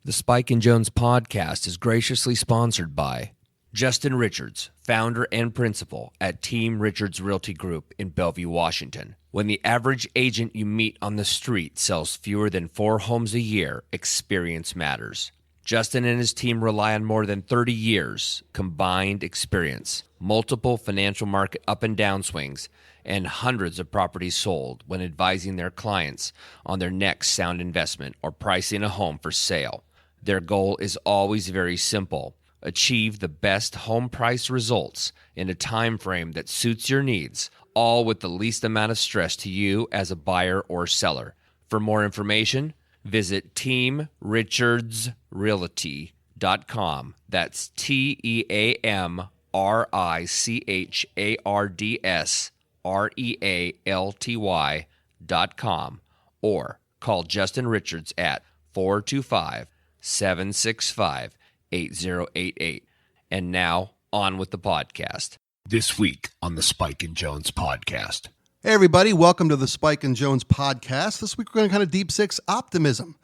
The Spike and Jones podcast is graciously sponsored by Justin Richards, founder and principal at Team Richards Realty Group in Bellevue, Washington. When the average agent you meet on the street sells fewer than 4 homes a year, experience matters. Justin and his team rely on more than 30 years combined experience, multiple financial market up and down swings, and hundreds of properties sold when advising their clients on their next sound investment or pricing a home for sale. Their goal is always very simple: achieve the best home price results in a time frame that suits your needs, all with the least amount of stress to you as a buyer or seller. For more information, visit teamrichardsrealty.com. That's TEAMRICHARDSREALTY.com, or call Justin Richards at 425-765-8088. And now, on with the podcast. This week on the Spike and Jones podcast. Hey, everybody. Welcome to the Spike and Jones podcast. This week, we're going to kind of deep six optimism.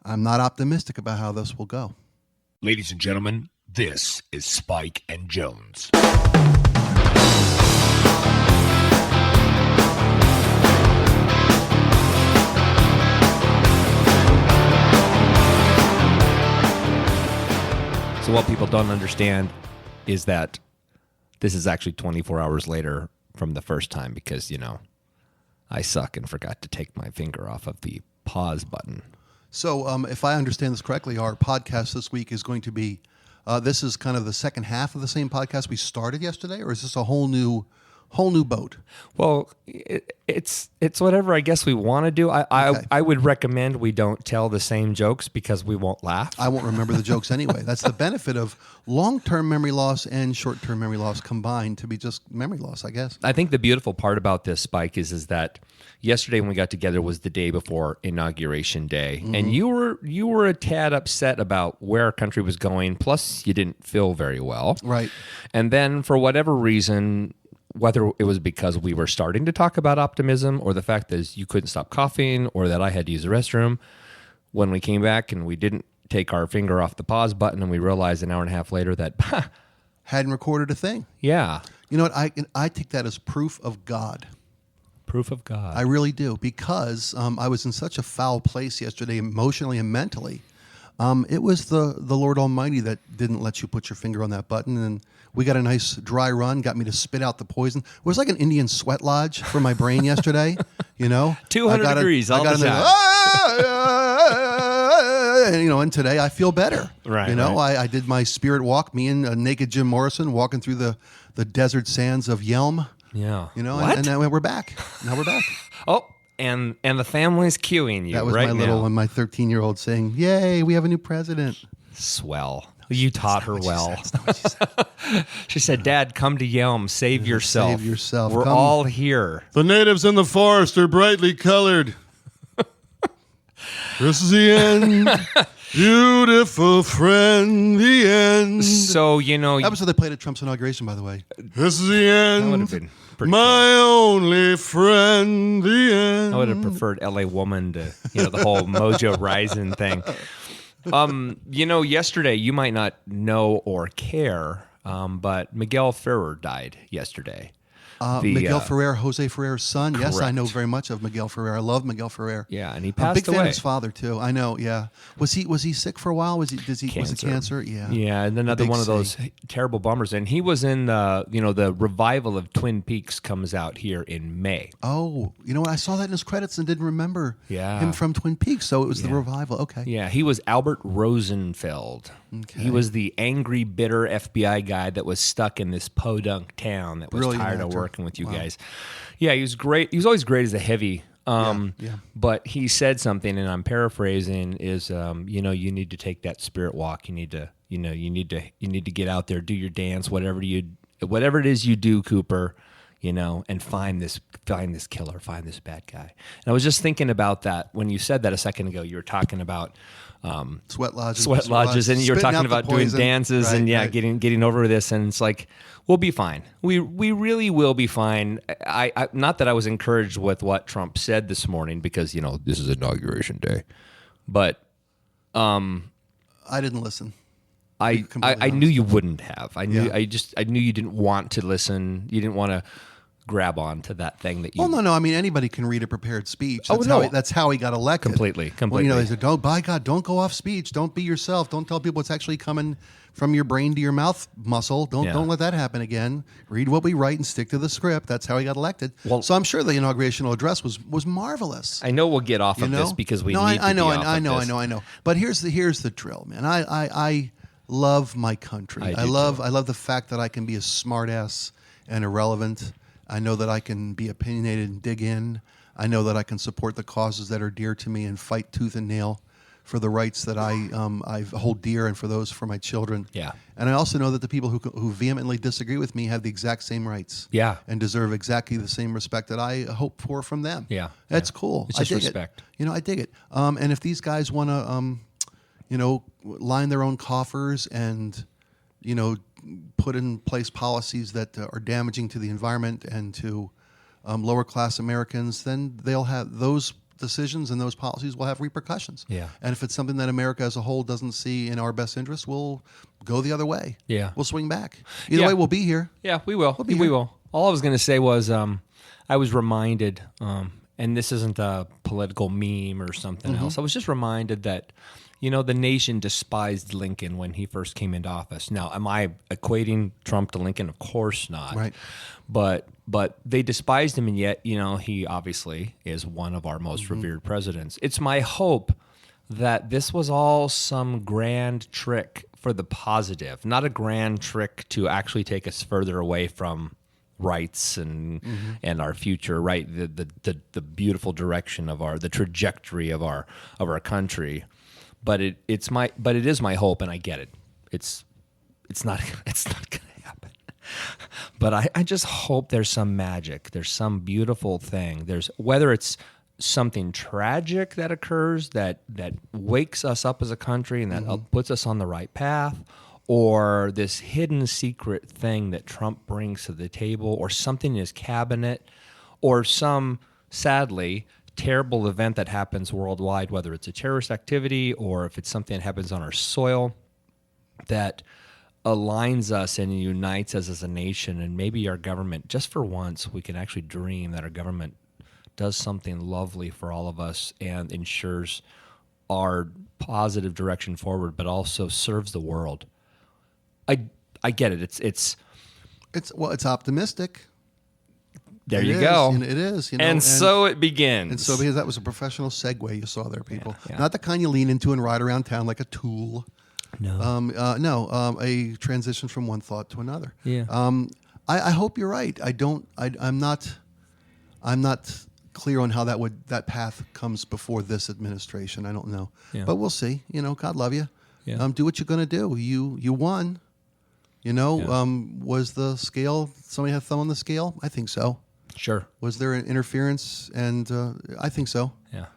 I'm not optimistic about how this will go. Ladies and gentlemen, this is Spike and Jones. So what people don't understand is that this is actually 24 hours later from the first time because, I suck and forgot to take my finger off of the pause button. So if I understand this correctly, our podcast this week is going to be, this is kind of the second half of the same podcast we started yesterday, or is this a whole new boat? Well, it's whatever I guess we want to do. I would recommend we don't tell the same jokes because we won't laugh. I won't remember the jokes anyway. That's the benefit of long-term memory loss and short-term memory loss combined to be just memory loss, I guess. I think the beautiful part about this, Spike, is that yesterday when we got together was the day before Inauguration Day, and you were a tad upset about where our country was going. Plus, you didn't feel very well, Right? And then for whatever reason, whether it was because we were starting to talk about optimism or the fact that you couldn't stop coughing or that I had to use the restroom, when we came back and we didn't take our finger off the pause button and we realized an hour and a half later that, Hadn't recorded a thing. yeah. You know what? I take that as proof of God. Proof of God. I really do, because I was in such a foul place yesterday, emotionally and mentally. It was the Lord Almighty that didn't let you put your finger on that button, and we got a nice dry run, got me to spit out the poison. It was like an Indian sweat lodge for my brain yesterday, 200 degrees all the time. And today I feel better. Right. I did my spirit walk, me and naked Jim Morrison walking through the desert sands of Yelm. Yeah. And now we're back. Oh, and the family's cueing you. That was right my little one, my 13-year-old saying, "Yay, we have a new president." Swell. You taught her well. That's not what she said. She said, "Dad, come to Yelm. Save yourself. Save yourself. We're Come. all here." The natives in the forest are brightly colored. This is the end. Beautiful friend, the end. So, That was what they played at Trump's inauguration, by the way. This is the that would end. have been pretty My only friend, the end. I would have preferred LA Woman to, the whole Mojo Rising thing. Yesterday, you might not know or care, but Miguel Ferrer died yesterday. Miguel Ferrer, Jose Ferrer's son. Yes, I know correct. very much of Miguel Ferrer. I love Miguel Ferrer. Yeah, and he I'm a passed big fan away. of his father too. I know. Yeah. Was he sick for a while? Was it cancer? Yeah. Yeah, and another Big one of C. those terrible bummers. And he was in the revival of Twin Peaks comes out here in May. Oh, you know what? I saw that in his credits and didn't remember him from Twin Peaks. So it was the revival. Okay. Yeah, he was Albert Rosenfeld. Okay. He was the angry, bitter FBI guy that was stuck in this podunk town that was Brilliant tired of actor. working with you Wow. guys. Yeah, he was great. He was always great as a heavy. Yeah. But he said something, and I'm paraphrasing, is you need to take that spirit walk. You need to get out there, do your dance, whatever it is you do, Cooper, and find this killer, find this bad guy. And I was just thinking about that when you said that a second ago. You were talking about Sweat lodges, and you were spitting talking out the about doing poison. dances, and Right. getting over this, and it's like, we'll be fine. We really will be fine. I not that I was encouraged with what Trump said this morning, because this is Inauguration Day, but I didn't listen. I completely knew you wouldn't have. I knew Yeah. I knew you didn't want to listen. You didn't want to grab on to that thing that you. Well, no. I mean, anybody can read a prepared speech. Oh, That's no. that's how he got elected. Completely. Well, they said, "Don't, by God, don't go off speech. Don't be yourself. Don't tell people it's actually coming from your brain to your mouth muscle. Don't let that happen again. Read what we write and stick to the script." That's how he got elected. Well, so I'm sure the inaugurational address was marvelous. I know we'll get off of this because we need to be I off of this. I know. But here's the drill, man. I love my country. I love the fact that I can be a smartass and irrelevant. I know that I can be opinionated and dig in. I know that I can support the causes that are dear to me and fight tooth and nail for the rights that I hold dear and for those for my children. Yeah. And I also know that the people who vehemently disagree with me have the exact same rights. Yeah. And deserve exactly the same respect that I hope for from them. Yeah. That's cool. It's just I dig respect. It. I dig it. And if these guys want to, line their own coffers and, put in place policies that are damaging to the environment and to lower class Americans, then they'll have those decisions and those policies will have repercussions. Yeah. And if it's something that America as a whole doesn't see in our best interest, we'll go the other way. Yeah. We'll swing back. Either way, we'll be here. Yeah, we will. be We here. will. All I was going to say was I was reminded, and this isn't a political meme or something else. I was just reminded that, the nation despised Lincoln when he first came into office. Now, am I equating Trump to Lincoln? Of course not. Right. But they despised him, and yet, he obviously is one of our most revered presidents. It's my hope that this was all some grand trick for the positive, not a grand trick to actually take us further away from rights and our future, right? The beautiful direction of the trajectory of our country. But it is my hope, and I get it. It's not going to happen. But I just hope there's some magic. There's some beautiful thing. Whether it's something tragic that occurs that wakes us up as a country and that puts us on the right path, or this hidden secret thing that Trump brings to the table, or something in his cabinet, or some, sadly, terrible event that happens worldwide, whether it's a terrorist activity or if it's something that happens on our soil that aligns us and unites us as a nation, and maybe our government, just for once, we can actually dream that our government does something lovely for all of us and ensures our positive direction forward, but also serves the world. I get it. It's optimistic. There you go. It is. And so it begins. And so because that was a professional segue you saw there, people. Yeah. Not the kind you lean into and ride around town like a tool. No. A transition from one thought to another. Yeah. I hope you're right. I'm not clear on how that path comes before this administration. I don't know. Yeah. But we'll see. God love you. Yeah. Do what you're going to do. You won. Was the scale, somebody had a thumb on the scale? I think so. Sure. Was there an interference? And I think so. Yeah.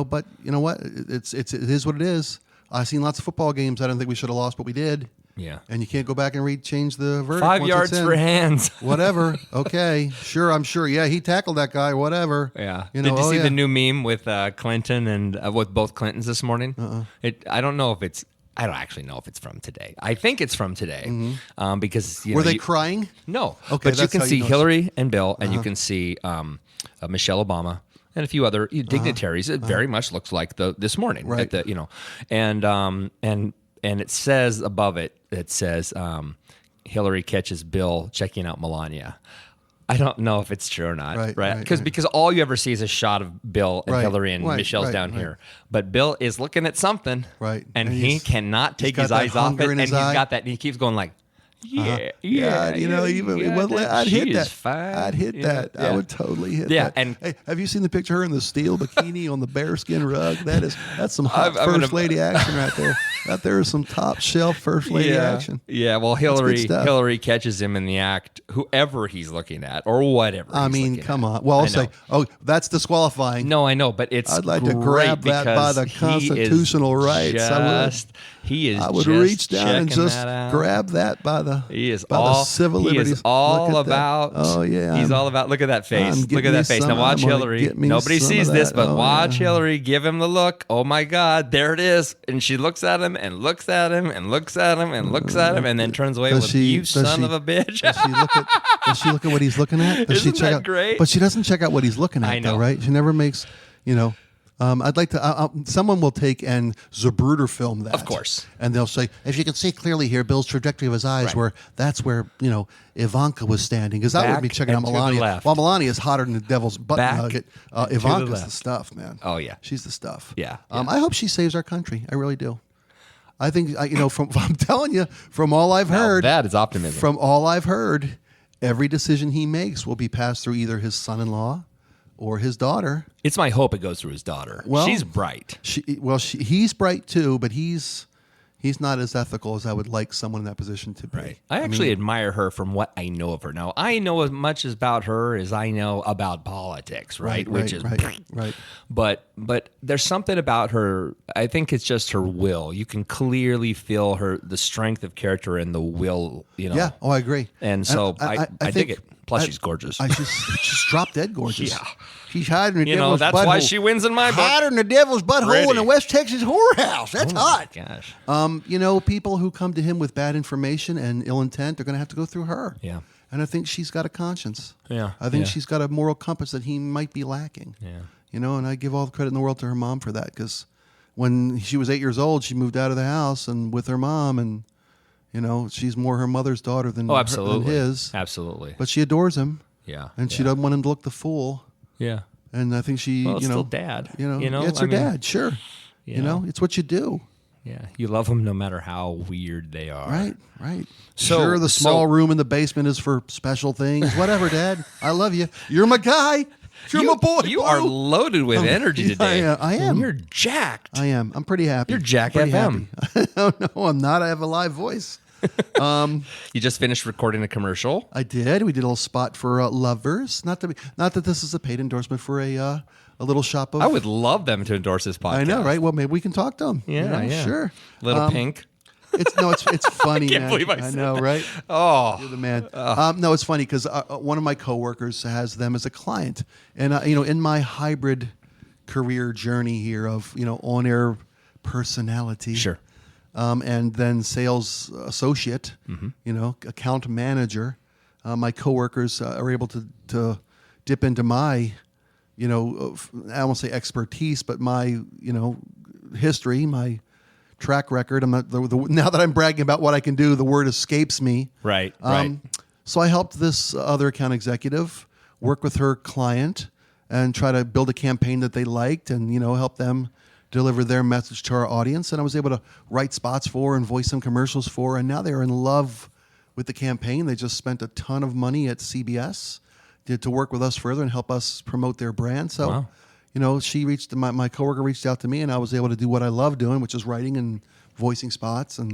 But you know what? It is what it is. I've seen lots of football games. I don't think we should have lost, but we did. Yeah. And you can't go back and change the verdict. 5 once yards it's in. for hands. Whatever. Okay. Sure. I'm sure. Yeah. He tackled that guy. Whatever. Yeah. Did you see the new meme with Clinton and with both Clintons this morning? I don't know if it's. I don't actually know if it's from today. I think it's from today because were they crying? No. Okay. But you can see Hillary and Bill, and you can see Michelle Obama and a few other dignitaries. It very much looks like this morning, right? And it says above it. It says Hillary catches Bill checking out Melania. I don't know if it's true or not, right? Because all you ever see is a shot of Bill and Hillary and Michelle's down here. But Bill is looking at something, right? And he cannot take his eyes off it, and he's got that. And he keeps going like, I'd hit that. Fine. I'd hit that. I would totally hit that. And hey, have you seen the picture of her in the steel bikini on the bearskin rug? That's some hot first lady action right there. That there is some top shelf first lady action. Yeah, well, Hillary catches him in the act, whoever he's looking at or whatever. I mean, come on. Well, I'll say, that's disqualifying. No, I know, but it's I'd like to grab that by the constitutional rights. He is. I would just reach down and checking just that out. grab that by the all the civil he liberties. is all Look at that. about. Oh yeah, He's all about. Look at that face. I'm Look getting at me that face. some- Now watch I'm gonna Hillary. get me Nobody some sees of this, that. but Oh, watch yeah. Hillary. Give him the look. Oh my God, there it is. And she looks at him and looks at him and looks at him and looks at him and then turns away with you son of a bitch. Does she look at what he's looking at? Does Isn't she check that out, great? But she doesn't check out what he's looking at, I know. though, right? She never makes, I'd like to. Someone will take and Zapruder film that, Of course. and they'll say, if you can see clearly here, Bill's trajectory of his eyes, Right. that's where Ivanka was standing, because I would be Back checking out and to the Melania. left. While Melania is hotter than the devil's butt Back nugget, and to the Ivanka's the left. stuff, man. Oh, yeah. She's the stuff. Yeah, I hope she saves our country. I really do. I think I'm telling you, from all I've heard, that is optimism. From all I've heard, every decision he makes will be passed through either his son-in-law or his daughter. It's my hope it goes through his daughter. Well, she's bright. He's bright too, but he's not as ethical as I would like someone in that position to be. Right. I actually admire her from what I know of her. Now, I know as much about her as I know about politics, right? Which is right. But there's something about her. I think it's just her will. You can clearly feel the strength of character and the will. Yeah. Oh, I agree. And so I dig think- it. Plus, she's gorgeous. She's drop dead gorgeous. Yeah. She's hiding her devil's that's butthole. why she wins in my book. Hiding her devil's butthole in Pretty. a West Texas whorehouse. That's hot. Gosh. People who come to him with bad information and ill intent are going to have to go through her. Yeah. And I think she's got a conscience. Yeah. I think Yeah. she's got a moral compass that he might be lacking. Yeah. And I give all the credit in the world to her mom for that, because when she was 8 years old, she moved out of the house and with her mom, and she's more her mother's daughter than, Absolutely. than his. Absolutely. But she adores him. Yeah. And she doesn't want him to look the fool. Yeah. And I think she, Well, it's still dad. It's her dad, sure. It's what you do. Yeah. You love them no matter how weird they are. Right. So- Sure, the small so- room in the basement is for special things. Whatever, Dad. I love you. You're my guy. You're my boy. You Blue. are loaded with energy today. I am. You're jacked. I am. I'm pretty happy. You're Jack Pretty FM. happy. No, I'm not. I have a live voice. You just finished recording a commercial. I did. We did a little spot for Lovers. Not that this is a paid endorsement for a little shop of. I would love them to endorse this podcast. I know, right? Well, maybe we can talk to them. Yeah. Sure. Little Pink. It's funny. Can't man. believe I said know, that. right? Oh. You're the man. No, it's funny because one of my coworkers has them as a client, and in my hybrid career journey here of on-air personality, Sure. and then sales associate, account manager, my coworkers are able to dip into my, I won't say expertise, but my history, my track record. I'm not now that I'm bragging about what I can do, the word escapes me. Right. So I helped this other account executive work with her client and try to build a campaign that they liked, and help them deliver their message to our audience. And I was able to write spots for and voice some commercials for. And now they're in love with the campaign. They just spent a ton of money at CBS to work with us further and help us promote their brand. So. Wow. She my coworker reached out to me, and I was able to do what I love doing, which is writing and voicing spots and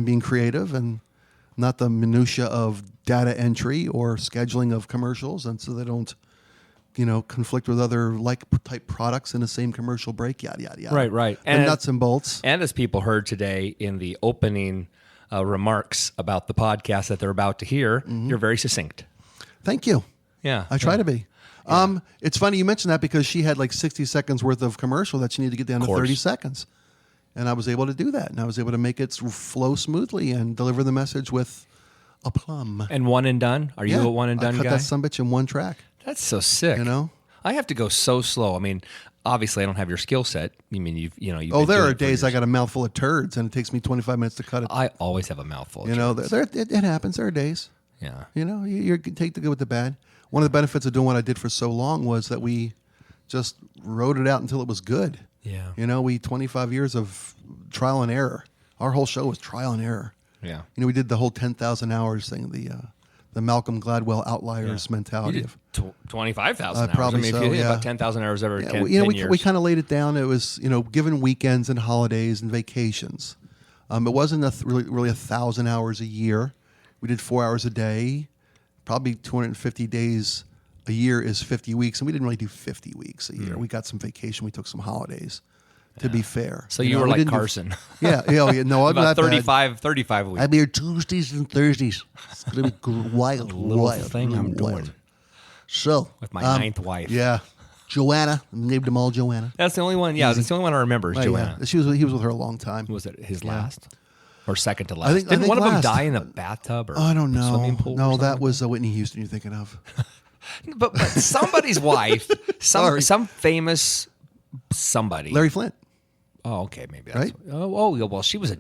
being creative, and not the minutia of data entry or scheduling of commercials, and so they don't, conflict with other like type products in the same commercial break. Yada yada yada. Right. And nuts and bolts. And as people heard today in the opening remarks about the podcast that they're about to hear, you're very succinct. Thank you. Yeah. I try to be. It's funny you mentioned that because she had like 60 seconds worth of commercial that she needed to get down to 30 seconds. And I was able to do that. And I was able to make it flow smoothly and deliver the message with aplomb. And one and done? Are you a one and done I cut guy? that sumbitch in one track. That's so sick. I have to go so slow. I mean, obviously I don't have your skill set. You mean you've Oh, there are days I got a mouthful of turds and it takes me 25 minutes to cut it. I always have a mouthful. It happens. There are days. Yeah. You take the good with the bad. One of the benefits of doing what I did for so long was that we just wrote it out until it was good. Yeah. We 25 years of trial and error. Our whole show was trial and error. Yeah. We did the whole 10,000 hours thing, the Malcolm Gladwell outliers mentality of 25,000 hours. probably I mean, so, if you did yeah. about 10,000 hours every 10 we years. kind of laid it down. It was given weekends and holidays and vacations. It wasn't really 1,000 hours a year. We did 4 hours a day. Probably 250 days a year is 50 weeks, and we didn't really do 50 weeks a year. We got some vacation. We took some holidays. To be fair, So you were we like didn't do- Carson. Yeah, no, I'm About not bad. 35 weeks. I'm here Tuesdays and Thursdays. It's gonna be wild, little wild thing I'm wild. doing. So With my ninth wife. Yeah, Joanna. I named them all Joanna. That's the only one. Yeah, that's the only one I remember is Oh, Joanna. yeah. He was with her a long time. Was it his last or second to last? think- I Didn't think one of them last. die in the bathtub or I don't know. swimming pool? or No, something that like was Whitney Houston you're thinking of. But somebody's wife, Sorry. some famous somebody. Larry Flint. Oh, okay, maybe that's Right? yeah, well, she was.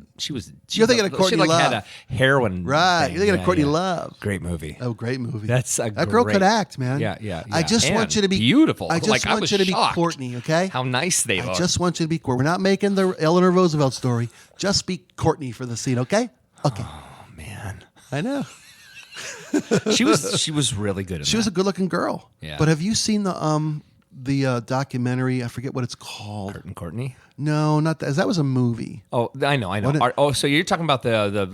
You're thinking of Courtney She Love. had a heroin. Right. thing. You're thinking of Yeah, Courtney yeah. Love. Great movie. Oh, great movie. That girl could act, man. Yeah. I just And want you to be beautiful. I just want was you to be shocked Courtney, okay? How nice they I look. just want you to be Courtney. We're not making the Eleanor Roosevelt story. Just be Courtney for the scene, okay? Okay. Oh man, I know. she was really good. She was a good-looking girl. Yeah. But have you seen the documentary? I forget what it's called. Kurt and Courtney. No, not that. That was a movie. Oh, I know. So you're talking about the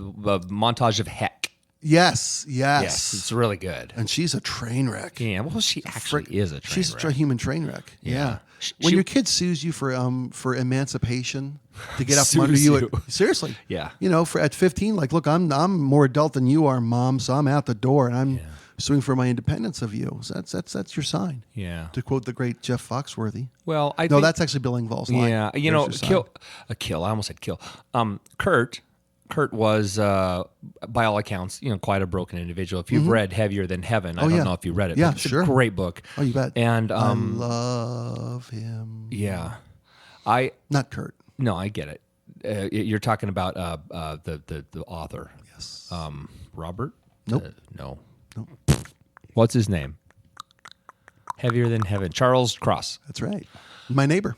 montage of Heck. Yes. Yes, it's really good. And she's a train wreck. Yeah, well, she actually is a train She's wreck. a human train wreck. Yeah. When She- your kid sues you for emancipation to get out from Sues under you, you. seriously. Yeah. At 15, like, look, I'm more adult than you are, Mom, so I'm out the door and I'm suing for my independence of you. So that's your sign. Yeah. To quote the great Jeff Foxworthy. Well, I No, think, that's actually Bill Engvall's line. yeah. There's your sign. Kill. I almost said kill. Kurt was, by all accounts, quite a broken individual. If you've read Heavier Than Heaven, I don't yeah. know if you read it. Yeah, but it's sure. a great book. Oh, you bet. And I love him. yeah, Not Kurt. no, I get it. You're talking about the author. Yes. Robert? Nope. No. What's his name? Heavier Than Heaven. Charles Cross. That's right. My neighbor.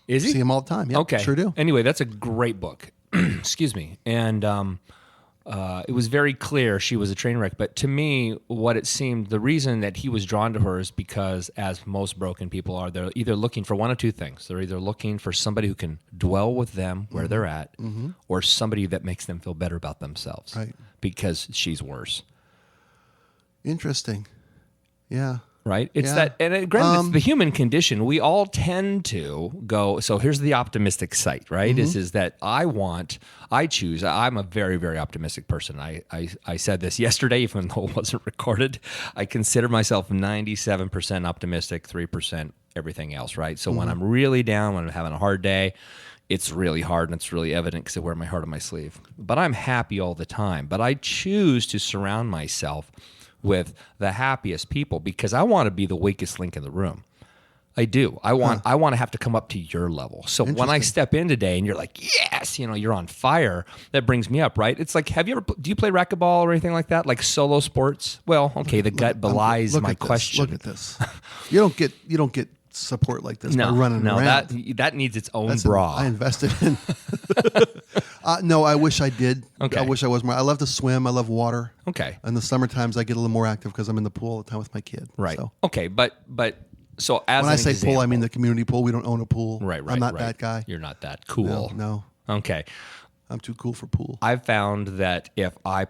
Is he? See him all the time. Yeah, Okay. sure do. Anyway, that's a great book. Excuse me. And it was very clear she was a train wreck. But to me, what it seemed, the reason that he was drawn to her is because, as most broken people are, they're either looking for one of two things. They're either looking for somebody who can dwell with them where they're at, or somebody that makes them feel better about themselves. Right. Because she's worse. Interesting. Yeah. Right? It's Yeah. that, and granted, it's the human condition. We all tend to go, so here's the optimistic side, right? Is that I'm a very, very optimistic person. I said this yesterday, even though it wasn't recorded. I consider myself 97% optimistic, 3% everything else, right? So when I'm really down, when I'm having a hard day, it's really hard and it's really evident because I wear my heart on my sleeve. But I'm happy all the time. But I choose to surround myself with the happiest people because I want to be the weakest link in the room. I do. I want to have to come up to your level. So when I step in today and you're like, yes, you're on fire, that brings me up, right? It's like, do you play racquetball or anything like that? Like solo sports? Well, okay, the gut belies Look my at this. question. Look at this. You don't get support like this by running no, around. that needs its own That's bra. I invested in. No, I wish I did. Okay. I wish I was more. I love to swim. I love water. Okay. In the summer times, I get a little more active because I'm in the pool all the time with my kid. Right. So Okay, but so as when an I say example, pool, I mean the community pool. We don't own a pool. right. I'm not right. that guy. You're not that cool. No. Okay. I'm too cool for pool. I've found that if I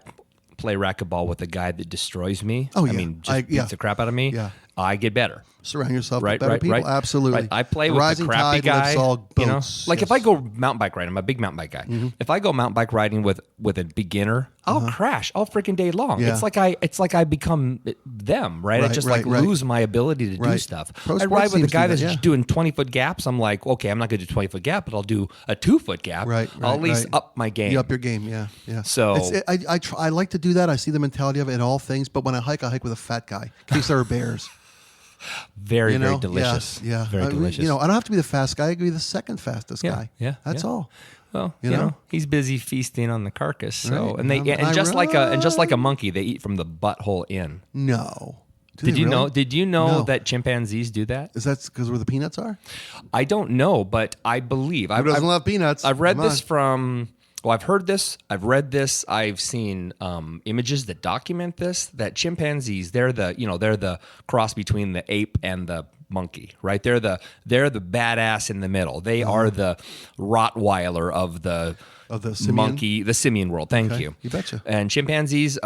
play racquetball with a guy that destroys me, Oh, I yeah. mean, just beats the crap out of me, Yeah. I get better. Surround yourself Right, with better right, people. right. Absolutely. Right. I play The with rising the crappy tide guy. lifts all boats. Like if Yes. I go mountain bike riding, I'm a big mountain bike guy. If I go mountain bike riding with a beginner, I'll crash all freaking day long. Yeah. It's like I become them, right? I Right, just right, like right. lose my ability to do Right. stuff. Pro I sports ride with a teams guy do that, that's yeah. doing 20-foot gaps. I'm like, okay, I'm not going to do 20-foot gap, but I'll do a 2-foot gap. Right. I'll at least right. up my game. You up your game. Yeah. Yeah. So- I like to do that. I see the mentality of it in all things. But when I hike with a fat guy in case there are bears. Very, You know? very delicious. Yeah. Very delicious. I don't have to be the fast guy. I can be the second fastest guy. yeah, That's yeah. all. Well, You you know? know, he's busy feasting on the carcass. So, Right. and they I and just like a monkey, they eat from the butthole in. No. Did you know? really? Did you know No. that chimpanzees do that? Is that because where the peanuts are? I don't know, but I believe Who doesn't love peanuts? I've read Come this on. from. Well, I've heard this. I've read this. I've seen images that document this. That chimpanzees, they're the cross between the ape and the monkey, right? They're the badass in the middle. They are the Rottweiler of the Of the simian? monkey, the simian world. Thank Okay, you. you betcha. And chimpanzees,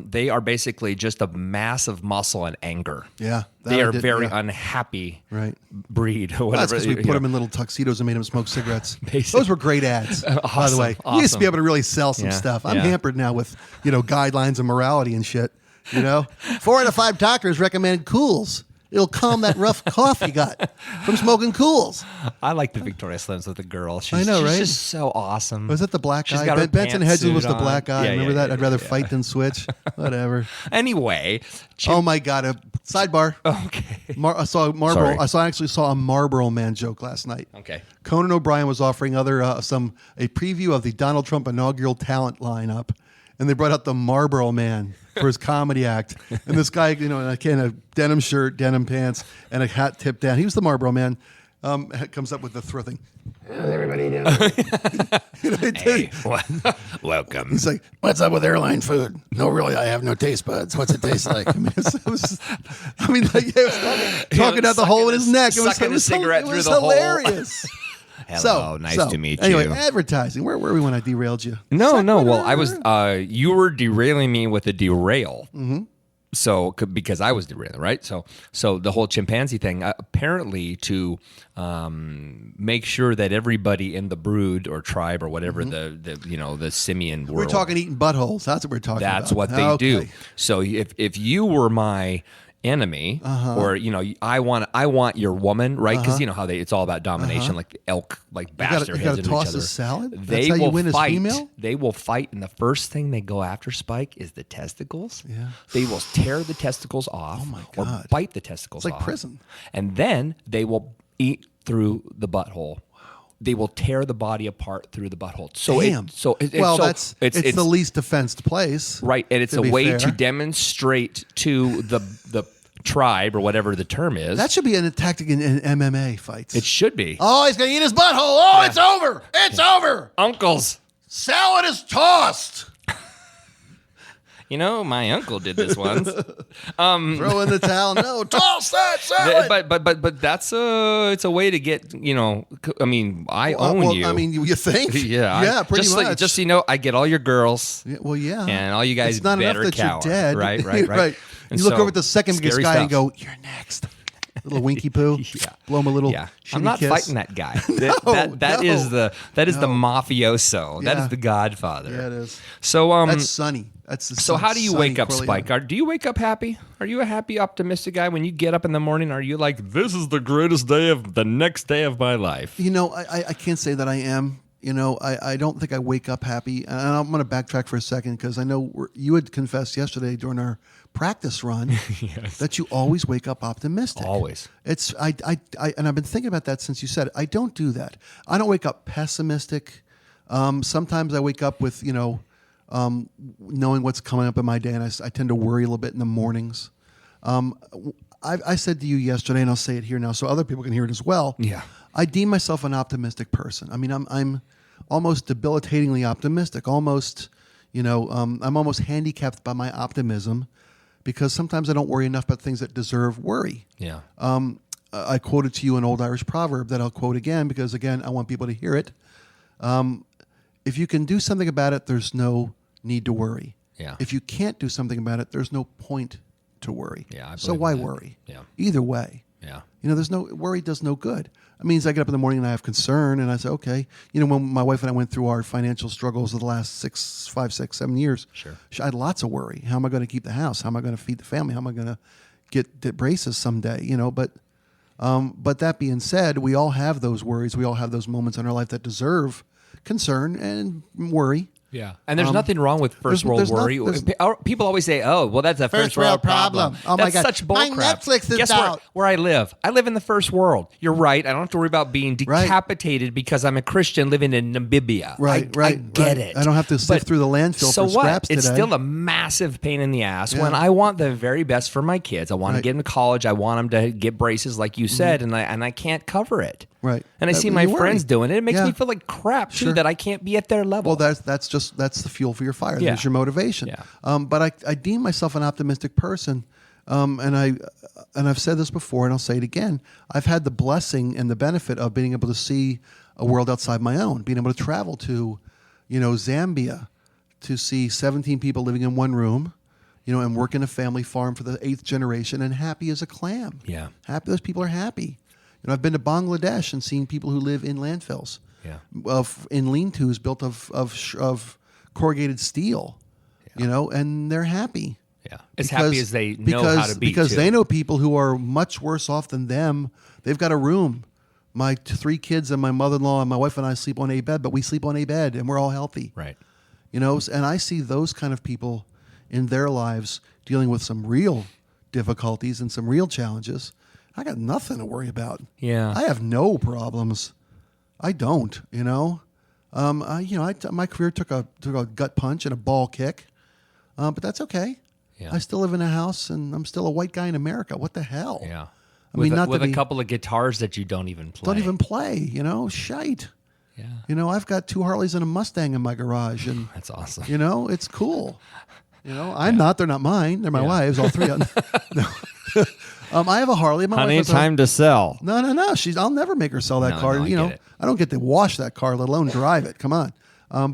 they are basically just a mass of muscle and anger. Yeah. They are very unhappy Right. breed or Well, that's whatever. because we put them in little tuxedos and made them smoke cigarettes. Basically. Those were great ads, by the Awesome, way. We used to be awesome. able to really sell some Yeah, stuff. I'm yeah. hampered now with, guidelines of morality and shit. 4 out of 5 doctors recommend Cools. It'll calm that rough cough you got from smoking Cools. I like the Victoria Slims with the girl. I know, right? She's just so awesome. Was that the black She's guy? got her Benson and Hedges was the pantsuit black on. guy. Yeah, Remember yeah, that? yeah, I'd rather yeah. fight than switch. Whatever. Anyway. Oh my God! A sidebar. Okay. I saw a Marlboro. Sorry. I actually saw a Marlboro Man joke last night. Okay. Conan O'Brien was offering a preview of the Donald Trump inaugural talent lineup, and they brought out the Marlboro Man for his comedy act. And this guy, in a denim shirt, denim pants, and a hat tipped down. He was the Marlboro Man. Comes up with the throw thing. How's everybody doing? Hey, welcome. He's like, "What's up with airline food? No, really, I have no taste buds. What's it taste like?" It was talking out the hole in his neck. Sucking a cigarette through the hole. hilarious. Hello, nice to meet anyway, you. advertising. Where were we when I derailed you? No. Well, I was. You were derailing me with a derail. Mm-hmm. So, because I was derailing, right? So the whole chimpanzee thing, apparently to make sure that everybody in the brood or tribe or whatever the simian world. We're talking eating buttholes. That's what we're talking about. That's what they do. So if you were my enemy, or I want your woman, right? Because you know how it's all about domination, like elk, like bash their heads into each toss other. a salad. They That's how you will win as fight. female? They will fight, and the first thing they go after, Spike, is the testicles. Yeah. They will tear the testicles off, or God. bite the testicles It's like off. prison. And then they will eat through the butthole. They will tear the body apart through the butthole. So Damn. It's the least defensed place, right, and it's to a be way fair. to demonstrate to the tribe or whatever the term is. That should be a tactic in MMA fights. It should be. Oh, he's gonna eat his butthole. Oh, it's over. It's over. Uncles. Salad is tossed. My uncle did this once. Throw in the towel. No, toss that salad. But that's it's a way to get I own you. I mean, you think? Yeah, pretty much. Just so you know, I get all your girls. Yeah, well, yeah. And all you guys it's not better enough that cower. you're dead. Right. right. And You look so, over at the second biggest scary guy stuff. and go, "You're next." Little winky poo. Yeah. Blow him a little. Yeah, shitty I'm not kiss. fighting that guy. No, that is no, the mafioso. That Yeah. is the Godfather. Yeah, it is. So That's Sunny. So how do you Sonny wake up, Corleone. Spike? Do you wake up happy? Are you a happy, optimistic guy when you get up in the morning? Are you like, this is the greatest day of the next day of my life? I can't say that I am. I don't think I wake up happy. And I'm going to backtrack for a second because I know you had confessed yesterday during our practice run that you always wake up optimistic. Always. It's and I've been thinking about that since you said it. I don't do that. I don't wake up pessimistic. Sometimes I wake up with knowing what's coming up in my day, and I tend to worry a little bit in the mornings. I said to you yesterday, and I'll say it here now so other people can hear it as well. Yeah. I deem myself an optimistic person. I mean, I'm almost debilitatingly optimistic. Almost, I'm almost handicapped by my optimism because sometimes I don't worry enough about things that deserve worry. Yeah. I quoted to you an old Irish proverb that I'll quote again because, again, I want people to hear it. If you can do something about it, there's no need to worry. Yeah. If you can't do something about it, there's no point to worry. Yeah, I so believe why in that. worry? Yeah. Either way. Yeah. There's no worry does no good. It means I get up in the morning and I have concern and I say, okay, when my wife and I went through our financial struggles of the last 5, 6, 7 years, Sure. I had lots of worry. How am I going to keep the house? How am I going to feed the family? How am I going to get braces someday? But that being said, we all have those worries. We all have those moments in our life that deserve concern and worry. Yeah. And there's nothing wrong with first world worry. People always say, oh, well, that's a first world problem. Oh, my That's God. such My bullcrap. Netflix is Guess out. where I live? I live in the first world. You're right. I don't have to worry about being decapitated because I'm a Christian living in Namibia. I get it. I don't have to sift through the landfill so for scraps what? It's today. still a massive pain in the ass Yeah. when I want the very best for my kids. I want to Right. get into college. I want them to get braces like you said, and I can't cover it. Right. And I see my You worry. friends doing it. It makes Yeah. me feel like crap, too, Sure. that I can't be at their level. Well, that's the fuel for your fire. Yeah. There's your motivation. Yeah. But I deem myself an optimistic person, and I've said this before, and I'll say it again. I've had the blessing and the benefit of being able to see a world outside my own, being able to travel to Zambia, to see 17 people living in one room, and work in a family farm for the 8th generation and happy as a clam. Yeah. Happy. Those people are happy. I've been to Bangladesh and seen people who live in landfills. Yeah. In lean-tos built of corrugated steel, and they're happy. Yeah. As happy as they know how to be. Because too. they know people who are much worse off than them. They've got a room. My 3 kids and my mother-in-law and my wife and I sleep on a bed, but we sleep on a bed and we're all healthy. Right. And I see those kind of people in their lives dealing with some real difficulties and some real challenges. I got nothing to worry about. Yeah. I have no problems. I don't, my career took a gut punch and a ball kick, but that's okay. Yeah. I still live in a house, and I'm still a white guy in America. What the hell? Yeah. With a couple of guitars that you don't even play. Shite. Yeah. I've got 2 Harleys and a Mustang in my garage, and That's awesome. it's cool. I'm not. They're not mine. They're my wife's. All 3 of them. No. I have a Harley. My Honey, wife has time to sell. No. I'll never make her sell that car. No, I get it. I don't get to wash that car, let alone drive it. Come on.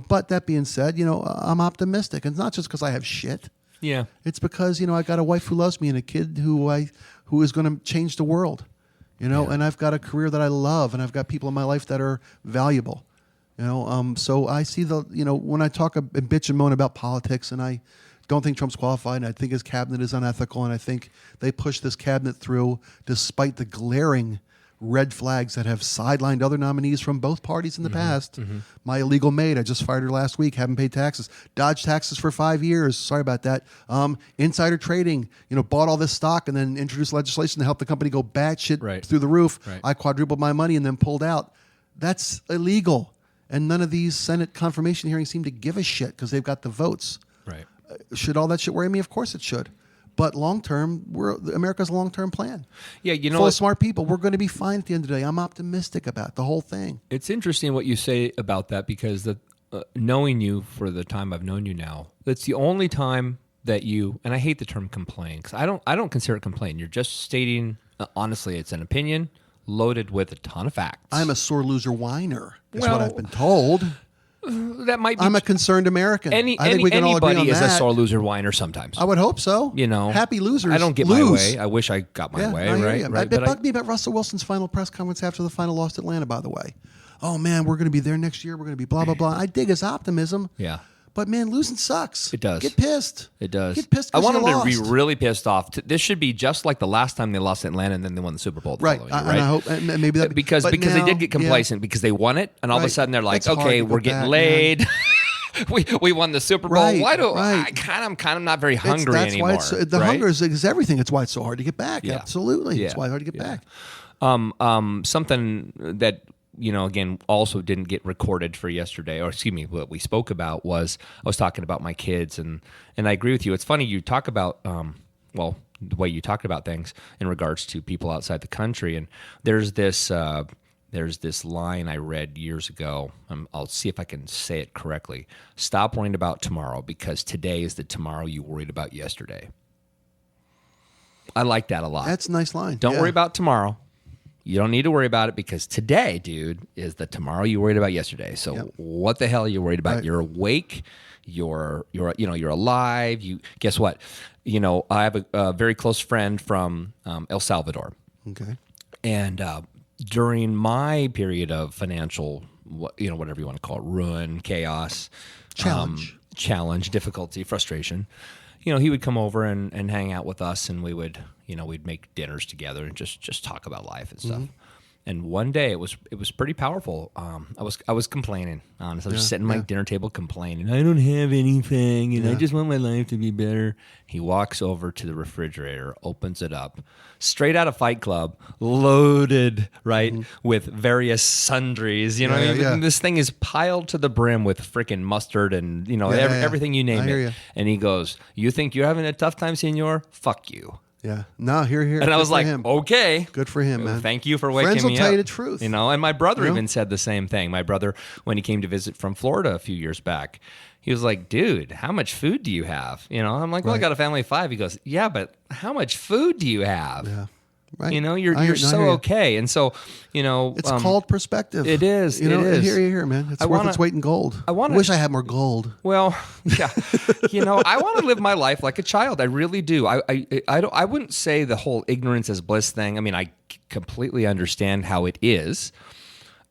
But that being said, I'm optimistic, and it's not just because I have shit. Yeah. It's because I got a wife who loves me and a kid who is going to change the world. And I've got a career that I love, and I've got people in my life that are valuable. So I see when I talk and bitch and moan about politics, and I don't think Trump's qualified, and I think his cabinet is unethical, and I think they pushed this cabinet through despite the glaring red flags that have sidelined other nominees from both parties in the past. Mm-hmm. My illegal maid, I just fired her last week, haven't paid taxes, dodged taxes for 5 years. Sorry about that. Insider trading, bought all this stock and then introduced legislation to help the company go batshit through the roof. Right. I quadrupled my money and then pulled out. That's illegal. And none of these Senate confirmation hearings seem to give a shit because they've got the votes. Right. Should all that shit worry me? Of course it should. But long term, America's a long term plan. Yeah, full of smart people. We're going to be fine at the end of the day. I'm optimistic about the whole thing. It's interesting what you say about that because knowing you for the time I've known you now, that's the only time that you, and I hate the term complain because I don't consider it complain. You're just stating honestly, it's an opinion loaded with a ton of facts. I'm a sore loser whiner. That's what I've been told. That might be. I'm a concerned American. I think we can all agree on anybody is that. a sore loser whiner sometimes. I would hope so. Happy losers. I don't get lose. my way. I wish I got my way. Right. It bugged me about Russell Wilson's final press conference after the final lost Atlanta. By the way, oh man, we're going to be there next year. We're going to be blah blah blah. I dig his optimism. Yeah. But man, losing sucks. It does. Get pissed. It does. Get pissed. I want them lost. to be really pissed off. This should be just like the last time they lost Atlanta and then they won the Super Bowl. Right. Following year, And I hope and maybe that because now, they did get complacent because they won it and all of a sudden they're like, That's okay, we're getting laid. we won the Super Bowl. Right, Why do right. I'm kind of not very hungry that's anymore. Why the hunger is everything. It's why it's so hard to get back. Yeah. Absolutely. Yeah. It's why it's hard to get back. Something that again, also didn't get recorded for yesterday, or excuse me, what we spoke about was I was talking about my kids, and I agree with you. It's funny you talk about, the way you talked about things in regards to people outside the country, and there's this line I read years ago. I'll see if I can say it correctly. Stop worrying about tomorrow because today is the tomorrow you worried about yesterday. I like that a lot. That's a nice line. Don't worry about tomorrow. You don't need to worry about it because today, dude, is the tomorrow you worried about yesterday. So what the hell are you worried about? Right. You're awake. You're alive. Guess what? I have a very close friend from El Salvador. Okay. And during my period of financial, whatever you want to call it, ruin, chaos, challenge, difficulty, frustration, he would come over and hang out with us, and we would, we'd make dinners together and just talk about life and stuff. Mm-hmm. And one day it was pretty powerful. I was complaining, honestly. I was sitting at my dinner table complaining. I don't have anything, and I just want my life to be better. He walks over to the refrigerator, opens it up, straight out of Fight Club, loaded, with various sundries. This thing is piled to the brim with freaking mustard and everything you name it. And he goes, "You think you're having a tough time, senor? Fuck you." Yeah. No, here. And I was like, okay. Good for him, man. Thank you for waking me up. Friends will tell you the truth. And my brother even said the same thing. My brother, when he came to visit from Florida a few years back, he was like, dude, how much food do you have? I'm like, well, I got a family of 5. He goes, yeah, but how much food do you have? Yeah. Right. You're so okay. And so, it's called perspective. It is. It is. Here, man. It's worth its weight in gold. I wish I had more gold. Well, yeah. I want to live my life like a child. I really do. I wouldn't say the whole ignorance is bliss thing. I mean, I completely understand how it is.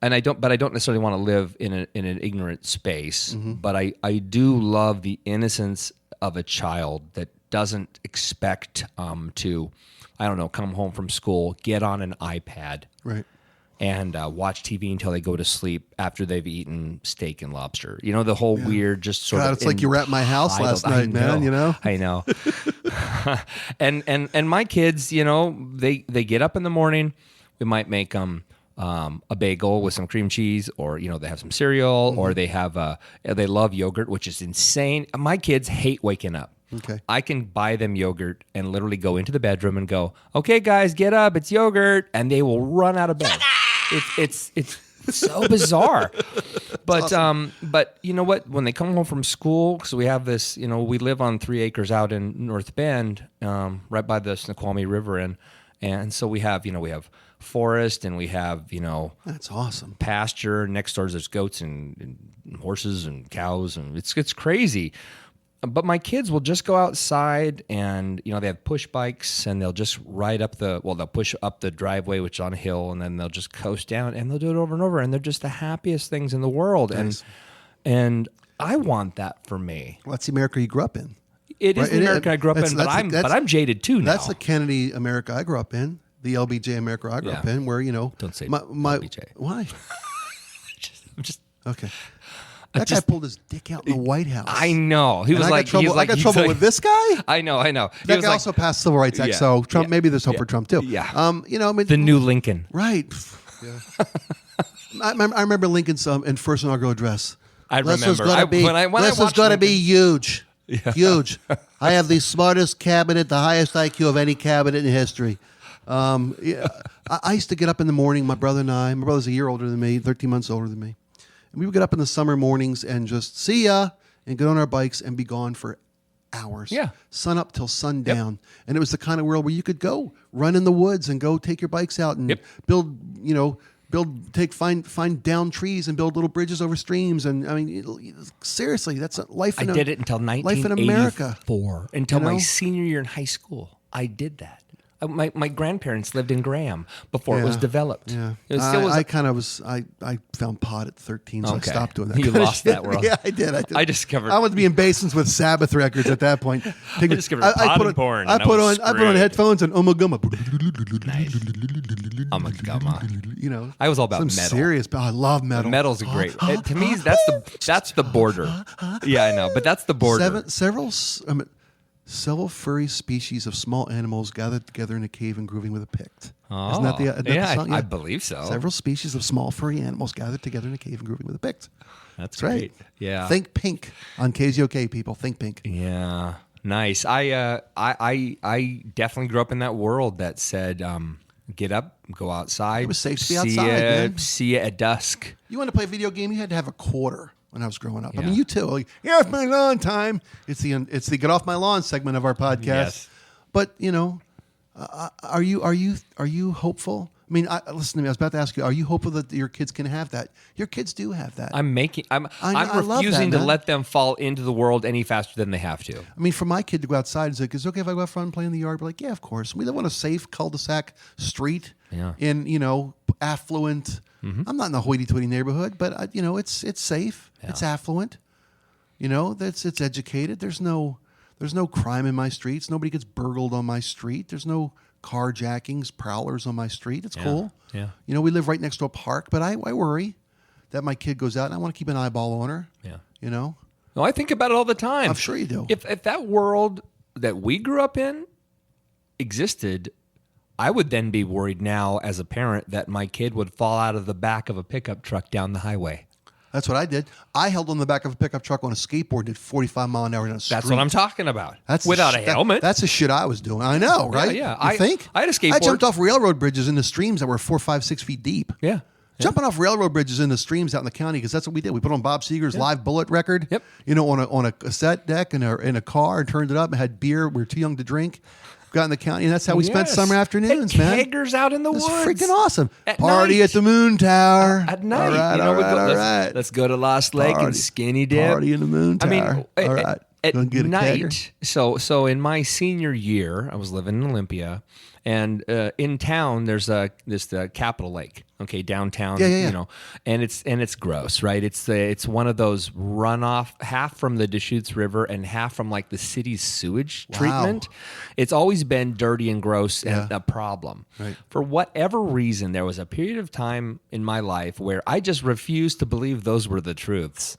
And I don't necessarily want to live in an ignorant space, but I do love the innocence of a child that doesn't expect to, I don't know, come home from school, get on an iPad, right, and watch TV until they go to sleep after they've eaten steak and lobster. The whole weird, just sort of. It's like you were at my house last night, man. I know. and my kids, they get up in the morning. We might make them. A bagel with some cream cheese, or they have some cereal, or they have they love yogurt, which is insane. My kids hate waking up. Okay, I can buy them yogurt and literally go into the bedroom and go, "Okay, guys, get up, it's yogurt," and they will run out of bed. It's so bizarre. But awesome. But you know what? When they come home from school, because we have this, we live on 3 acres out in North Bend, right by the Snoqualmie River, and so we have forest, and we have that's awesome, pasture. Next door there's goats and horses and cows, and it's crazy. But my kids will just go outside, and they have push bikes, and they'll just ride up they'll push up the driveway, which is on a hill, and then they'll just coast down, and they'll do it over and over, and they're just the happiest things in the world. Nice. And I want that for me. Well, that's the America you grew up in. It is the America I grew up in, but I'm jaded too now. That's the Kennedy America I grew up in. The LBJ America I grew up in, where don't say my LBJ. Why? I'm just okay. That guy pulled his dick out in the White House. I know. I got trouble with this guy. I know. That guy also passed Civil Rights Act, so Trump. Maybe there's hope for Trump too. Yeah. The new Lincoln. Right. Yeah. I remember Lincoln's first inaugural address. I remember. This is going to be huge. Yeah. Huge. I have the smartest cabinet, the highest IQ of any cabinet in history. I used to get up in the morning, my brother's a year older than me, 13 months older than me. And we would get up in the summer mornings and just see ya and get on our bikes and be gone for hours. Yeah. Sun up till sundown. Yep. And it was the kind of world where you could go run in the woods and go take your bikes out and find down trees and build little bridges over streams. And I mean, seriously, that's life. I did it until 1984. Life in America. Until my senior year in high school. I did that. My grandparents lived in Graham before it was developed. Yeah. I found pot at 13, so I stopped doing that. You lost that world. Yeah, I did. I wanted to be in basins with Sabbath records at that point. I discovered pot and porn. I put on headphones and Umaguma. Nice. Umaguma. I was all about metal. Serious, but I love metal. Metal's a great. To me, that's the border. Yeah, I know, but that's the border. Several furry species of small animals gathered together in a cave and grooving with a Pict. Oh, isn't that the song? I believe so. Several species of small furry animals gathered together in a cave and grooving with a Pict. That's great. Right. Yeah. Think Pink on KZOK, people. Think Pink. Yeah. Nice. I definitely grew up in that world that said, get up, go outside. It was safe to be outside, man. See you at dusk. You want to play a video game? You had to have a quarter. When I was growing up, I mean, you too. Like, it's my lawn time. It's the get off my lawn segment of our podcast. Yes. But are you hopeful? I mean, listen to me. I was about to ask you: are you hopeful that your kids can have that? Your kids do have that. I'm refusing to let them fall into the world any faster than they have to. I mean, for my kid to go outside, it's like, is it okay if I go out front and play in the yard? We're like, yeah, of course. We live on a safe cul-de-sac street in affluent. Mm-hmm. I'm not in a hoity-toity neighborhood, but it's safe. Yeah. It's affluent. It's educated. There's no crime in my streets. Nobody gets burgled on my street. There's no carjackings, prowlers on my street. It's cool. Yeah. We live right next to a park, but I worry that my kid goes out and I want to keep an eyeball on her. Yeah. No, I think about it all the time. I'm sure you do. If that world that we grew up in existed, I would then be worried now as a parent that my kid would fall out of the back of a pickup truck down the highway. That's what I did. I held on the back of a pickup truck on a skateboard, did 45 mile an hour down a street. That's what I'm talking about. Without a helmet. That's the shit I was doing. I know, right? Yeah. You think? I had a skateboard. I jumped off railroad bridges into streams that were 4, 5, 6 feet deep. Yeah. Jumping off railroad bridges into streams out in the county, because that's what we did. We put on Bob Seger's Live Bullet record, on a cassette deck in a car, and turned it up and had beer. We were too young to drink. go out in the county, and that's how we spent summer afternoons, Hey, man. keggers out in the It's woods. freaking awesome. At Party night. at the Moon Tower. At night. All right, Let's go to Lost Lake and skinny dip. Party in the Moon Tower. All right. At Gonna get a night, kegger. so in my senior year, I was living in Olympia, and in town there's the Capitol Lake, okay, downtown, Yeah. you know, and it's gross, right? It's one of those runoff, half from the Deschutes River and half from like the city's sewage treatment. It's always been dirty and gross and a problem. Right. For whatever reason, there was a period of time in my life where I just refused to believe those were the truths.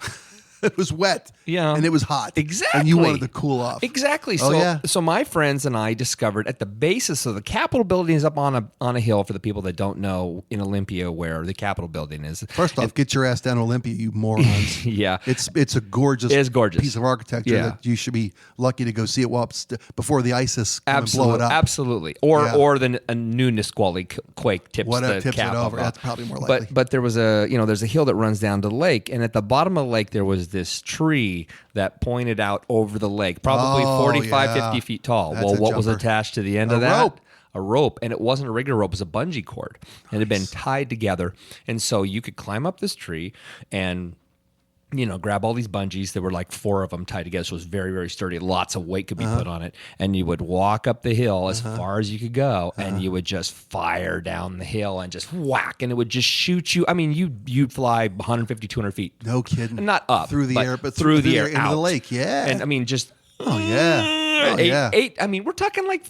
It was wet. Yeah. And it was hot. Exactly. And you wanted to cool off. Exactly. Oh, So, yeah. so my friends and I discovered at the basis of the Capitol building is up on a hill for the people that don't know in Olympia where the Capitol building is. First off, get your ass down to Olympia, you morons. Yeah. It's a gorgeous, gorgeous. piece of architecture Yeah. that you should be lucky to go see it while before the ISIS come and blow it up. Absolutely. Or Yeah. a new Nisqually quake tips Whatever the tips cap it over. off. That's probably more likely. But there was there's a hill that runs down to the lake, and at the bottom of the lake there was this tree that pointed out over the lake, probably Oh, 45, yeah. 50 feet tall. That's Well, a what was jumper. attached to the end A of that? rope. A rope, and it wasn't a regular rope; it was a bungee cord, and it had been tied together. And so you could climb up this tree and grab all these bungees. There were like 4 of them tied together, so it was very, very sturdy. Lots of weight could be put on it, and you would walk up the hill as far as you could go, and you would just fire down the hill and just whack, and it would just shoot you. I mean, you'd fly 150, 200 feet. No kidding. Not up through the but air, but through the air into out. the lake. Yeah. And I mean, just oh yeah. Oh yeah. eight. I mean, we're talking like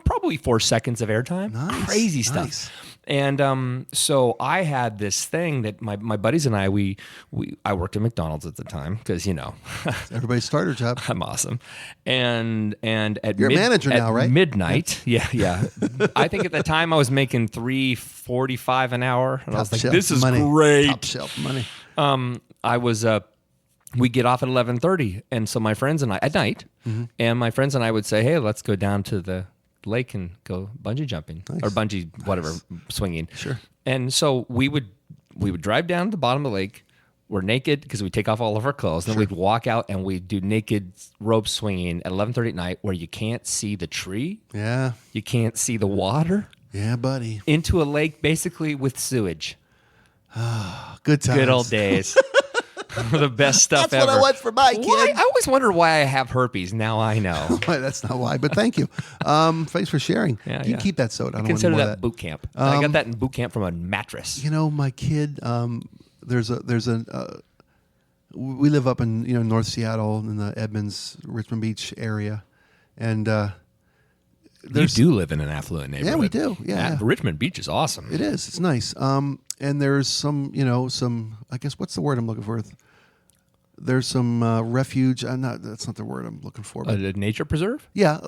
probably 4 seconds of airtime. Nice, Crazy stuff. nice. And so I had this thing that my buddies and I I worked at McDonald's at the time because Everybody's starter job. I'm awesome. And at You're a manager at now, right? Midnight, yeah. I think at the time I was making $3.45 an hour, and I was Top like, shelf "This is money. great." Top shelf money. I was we get off at 11:30, and so my friends and I at night, and my friends and I would say, "Hey, let's go down to the lake and go bungee jumping or bungee whatever swinging." Sure. And so we would drive down to the bottom of the lake. We're naked because we take off all of our clothes. Then we'd walk out and we'd do naked rope swinging at 11:30 at night, where you can't see the tree, Yeah. you can't see the water, Yeah, buddy. into a lake basically with sewage. Good times. Good old days. The best stuff That's ever. what I want for my kid. Why? I always wonder why I have herpes. Now I know. Why, that's not why, but thank you. Thanks for sharing. Yeah, you can yeah. keep that soda. I don't Consider want any more that of boot camp. I got that in boot camp from a mattress. My kid. We live up in North Seattle in the Edmonds, Richmond Beach area, and You do live in an affluent neighborhood. Yeah, we do. Yeah. Richmond Beach is awesome. it is. It's nice. And there's some I guess what's the word I'm looking for? There's some refuge. That's not the word I'm looking for. But A nature preserve? yeah.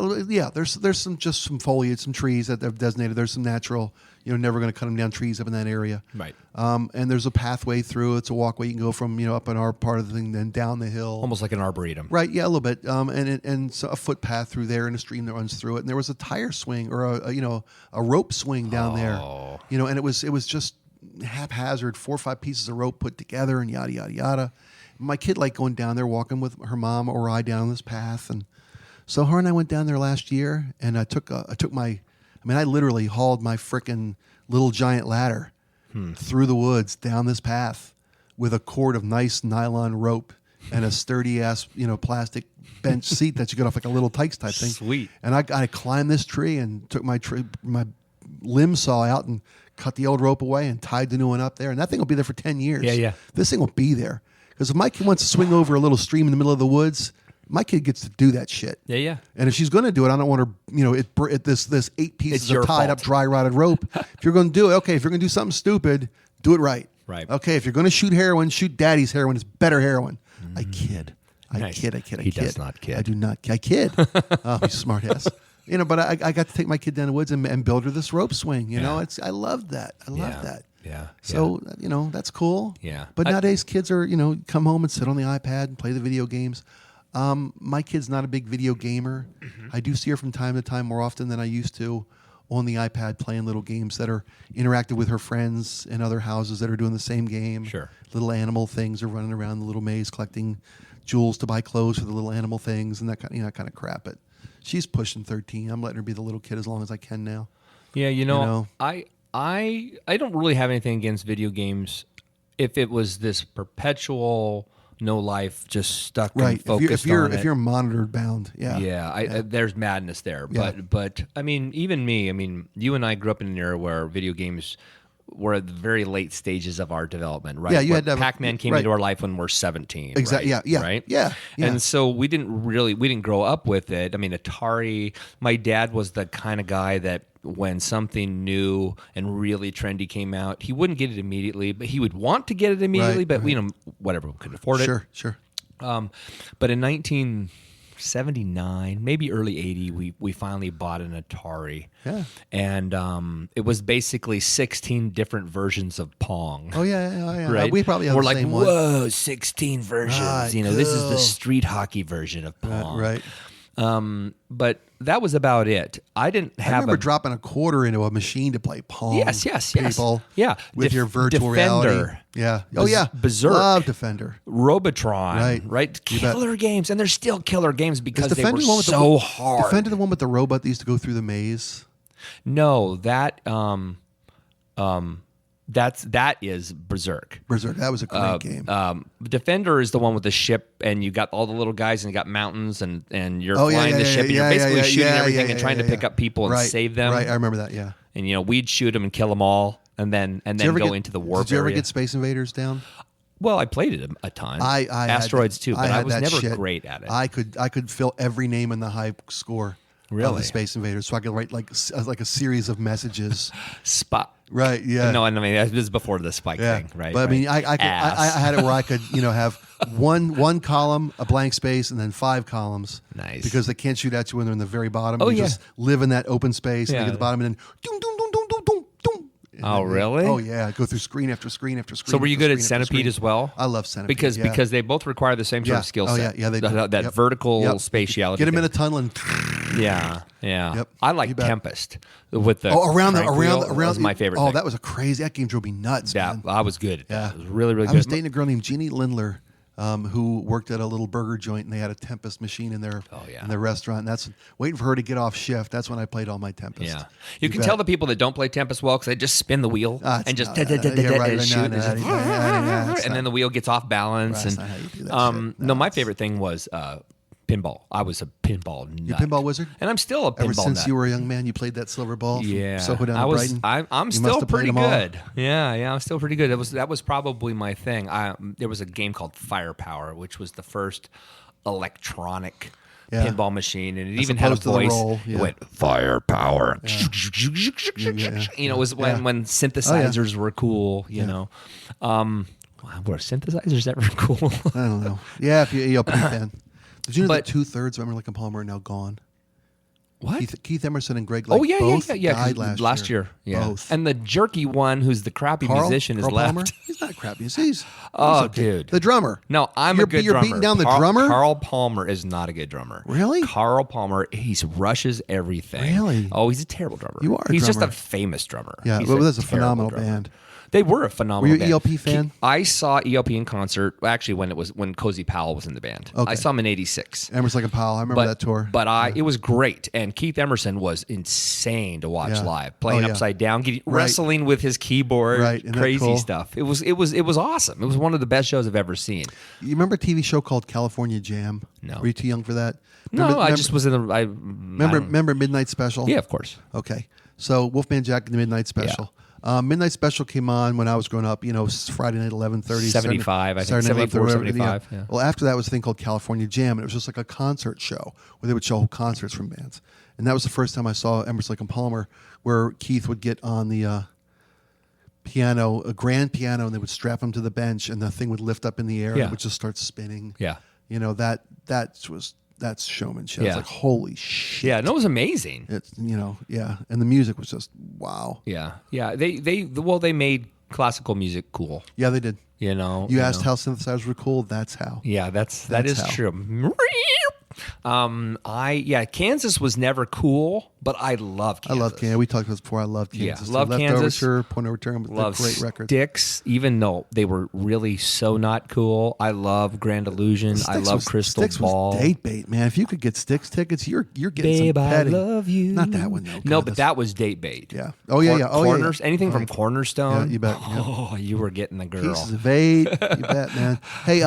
There's some foliage, some trees that they've designated. There's some natural, never going to cut them down trees up in that area. Right. And there's a pathway through. It's a walkway. You can go from up in our part of the thing, then down the hill. Almost like an arboretum. Right. Yeah, a little bit. And so a footpath through there and a stream that runs through it. And there was a tire swing or a rope swing down there. And it was just haphazard, 4 or 5 pieces of rope put together and yada yada yada. My kid liked going down there, walking with her mom or I down this path, and so her and I went down there last year, and I literally hauled my frickin' little giant ladder through the woods down this path with a cord of nice nylon rope and a sturdy ass plastic bench seat that you get off like a little Tykes type thing. Sweet. And I climbed this tree and took my limb saw out and cut the old rope away and tied the new one up there, and that thing will be there for 10 years. Yeah. This thing will be there. Because if my kid wants to swing over a little stream in the middle of the woods, my kid gets to do that shit. Yeah. And if she's going to do it, I don't want her, this 8 pieces your of tied up, fault. dry rotted rope. If you're going to do it, okay. If you're going to do something stupid, do it right. Right. Okay. If you're going to shoot heroin, shoot daddy's heroin. It's better heroin. I kid. I Nice. kid. He does not kid. I do not. I kid. Oh, he's a smart ass. But I got to take my kid down the woods and build her this rope swing. I love that. I love that. Yeah. So, that's cool. Yeah. But nowadays kids are, come home and sit on the iPad and play the video games. My kid's not a big video gamer. Mm-hmm. I do see her from time to time more often than I used to on the iPad playing little games that are interactive with her friends in other houses that are doing the same game. Sure. Little animal things are running around the little maze collecting Jules to buy clothes for the little animal things and that kind of crap. But she's pushing 13. I'm letting her be the little kid as long as I can now. Yeah, I don't really have anything against video games if it was this perpetual no life, just stuck and focused on it. If you're monitored bound, there's madness there. Yeah. But I mean, even me, you and I grew up in an era where video games were at the very late stages of our development, right? Yeah, you had to have, Pac-Man came into our life when we're 17. Exactly. Right? Yeah. Yeah. And so we didn't grow up with it. I mean, Atari. My dad was the kind of guy that when something new and really trendy came out, he wouldn't get it immediately, but he would want to get it immediately. But whatever, we couldn't afford it. Sure. But in 1979, maybe early 80, we finally bought an Atari. Yeah. And it was basically 16 different versions of Pong. Oh yeah. Right? We probably have the same one. Whoa, 16 versions. This is the street hockey version of Pong. Right. But that was about it. I remember dropping a quarter into a machine to play Pong. Yes. People. Yeah. With your virtual Defender. reality. Yeah. Berzerk. Love Defender. Robotron. Right? Killer games. And they're still killer games because they were so hard. Defender the one with the robot that used to go through the maze? No, that is Berzerk. Berzerk, that was a great game. Defender is the one with the ship, and you got all the little guys, and you got mountains, and you're flying the ship, and you're basically shooting everything and trying to pick up people and save them. Right, I remember that. Yeah. And we'd shoot them and kill them all, and then go into the warp. Did you ever area. get Space Invaders down? Well, I played it a ton. I Asteroids too, but I was never shit. great at it. I could fill every name in the high score. Really? Of the Space Invaders, so I could write like a series of messages. Spot. Right. Yeah. No, I mean this is before the spike thing, right? But I mean, I had it where I could have one column, a blank space, and then 5 columns. Nice. Because they can't shoot at you when they're in the very bottom. Oh, you just live in that open space and you get to the bottom, and then doom doom doom doom doom doom doom. Oh, really? Oh yeah, go through screen after screen after screen. So were you good at Centipede as well? I love Centipede because they both require the same sort of skill set. Yeah, they do. That vertical spatiality. Get them in a tunnel and yeah. Yep. I like Tempest with the around was my favorite. Oh, thing. that was that game drove me nuts. Yeah, man. I was good. Yeah, it was really good. I was dating a girl named Jeannie Lindler. Who worked at a little burger joint, and they had a Tempest machine in their restaurant. And that's waiting for her to get off shift. That's when I played all my Tempest. Yeah, you can tell the people that don't play Tempest well because they just spin the wheel and just shoot, and then the wheel gets off balance. That's and not how you do that shit. No, my favorite thing was pinball. I was a pinball nut. You pinball wizard? And I'm still a pinball Ever since nut. you were a young man, you played that silver ball from Soho down to Brighton? I'm still pretty good. Yeah, I'm still pretty good. That was probably my thing. There was a game called Firepower, which was the first electronic pinball machine, and it even had a voice. It went Firepower. It was when synthesizers were cool. You know. Were synthesizers ever cool? I don't know. Yeah, if you're an ELP fan. Did you know that 2/3 of Emerson Lake and Palmer are now gone? What? Keith Emerson and Greg Lake both died last year. Yeah. Both. And the jerky one, who's the crappy musician, is left. Palmer? He's not crappy. He's okay. Dude. The drummer. No, a good drummer. You're beating down the drummer? Carl Palmer is not a good drummer. Really? Carl Palmer, he rushes everything. Really? Oh, he's a terrible drummer. You are a He's drummer. just a famous drummer. Yeah, he's that's a terrible phenomenal drummer. band. They were a phenomenal band. Were you an ELP fan? I saw ELP in concert, actually, when Cozy Powell was in the band. Okay. I saw him in 86. Emerson Lake and Powell. I remember that tour. But it was great. And Keith Emerson was insane to watch live, playing upside down, wrestling with his keyboard, crazy cool? stuff. It was awesome. It was one of the best shows I've ever seen. You remember a TV show called California Jam? No. Were you too young for that? I just was in the... Remember Midnight Special? Yeah, of course. Okay. So Wolfman Jack and the Midnight Special. Yeah. Midnight Special came on when I was growing up, Friday night, 11:30. 75, I think. 74, 75. Yeah. Well, after that was a thing called California Jam, and it was just like a concert show where they would show concerts from bands. And that was the first time I saw Emerson, Lake and Palmer, where Keith would get on the piano, a grand piano, and they would strap him to the bench, and the thing would lift up in the air, and it would just start spinning. Yeah. That's showmanship. It's like, holy shit. Yeah, and it was amazing. It's and the music was just wow. Yeah. They made classical music cool. Yeah, they did. You asked how synthesizers were cool. That's how. Yeah, that is how. true. Kansas was never cool, but I love Kansas. I love Kansas. We talked about this before. I love Kansas. Yeah, love Left Kansas. Overture, Point of Return, Love great records. Styx, even though they were really so not cool. I love Grand Illusion. I love Crystal Styx Ball. Was date bait, man. If you could get Styx tickets, you're getting Babe, some petting. I love you. Not that one, though. No, God, but that was date bait. Yeah. Oh, yeah, yeah. Oh, Corners, yeah. anything from Cornerstone. Yeah, you bet. Yeah. Oh, you were getting the girl. Pieces of eight. You bet, man. Hey,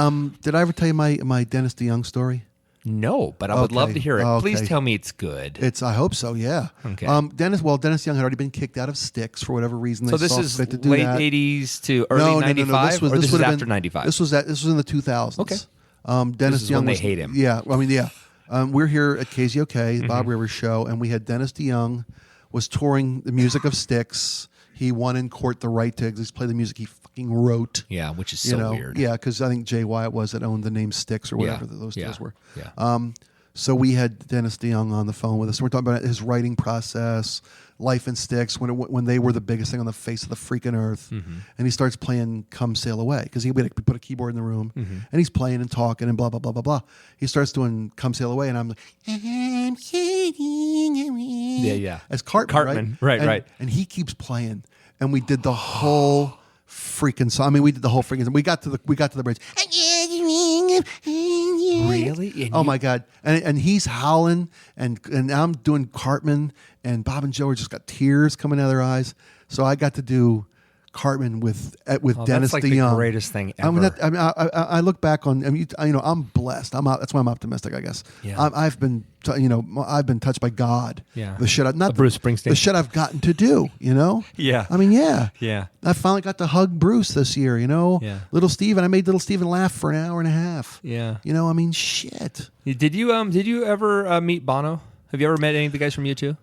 did I ever tell you my Dennis DeYoung story? No, but I would love to hear it. Okay. Please tell me it's good. I hope so. Yeah. Okay. Dennis DeYoung had already been kicked out of Styx for whatever reason. So this is late 80s to early 95, or this is after 95? This was in the 2000s. Okay. Dennis This is DeYoung when they hate him. Yeah. I mean, yeah. We're here at KZOK, Mm-hmm. the Bob Rivers show, and we had Dennis DeYoung was touring the music of Styx. He won in court the right to play the music he fucking wrote. Yeah, which is so weird. Yeah, because I think Jay Wyatt was that owned the name Styx or whatever those deals were. Yeah. So we had Dennis DeYoung on the phone with us. We're talking about his writing process, life in Styx, when they were the biggest thing on the face of the freaking earth. Mm-hmm. And he starts playing "Come Sail Away" because he put a keyboard in the room, Mm-hmm. and he's playing and talking and blah blah blah blah blah. He starts doing "Come Sail Away," and I'm like, "I'm sailing away." Yeah. As Cartman, right. And he keeps playing, and we did the whole freaking song. I mean, we did the whole freaking. We got to the bridge. Really? Oh my God! And he's howling, and I'm doing Cartman, and Bob and Joe are just got tears coming out of their eyes. So I got to do Cartman with Dennis that's like DeYoung. the greatest thing ever. I look back on. I'm blessed. That's why I'm optimistic. I guess. Yeah. I've been touched by God. Yeah. The shit. Not Bruce Springsteen. The shit I've gotten to do. Yeah. I mean, yeah. Yeah. I finally got to hug Bruce this year. Yeah. Little Steven. I made little Steven laugh for an hour and a half. Yeah. I mean, shit. Did you ever meet Bono? Have you ever met any of the guys from U2?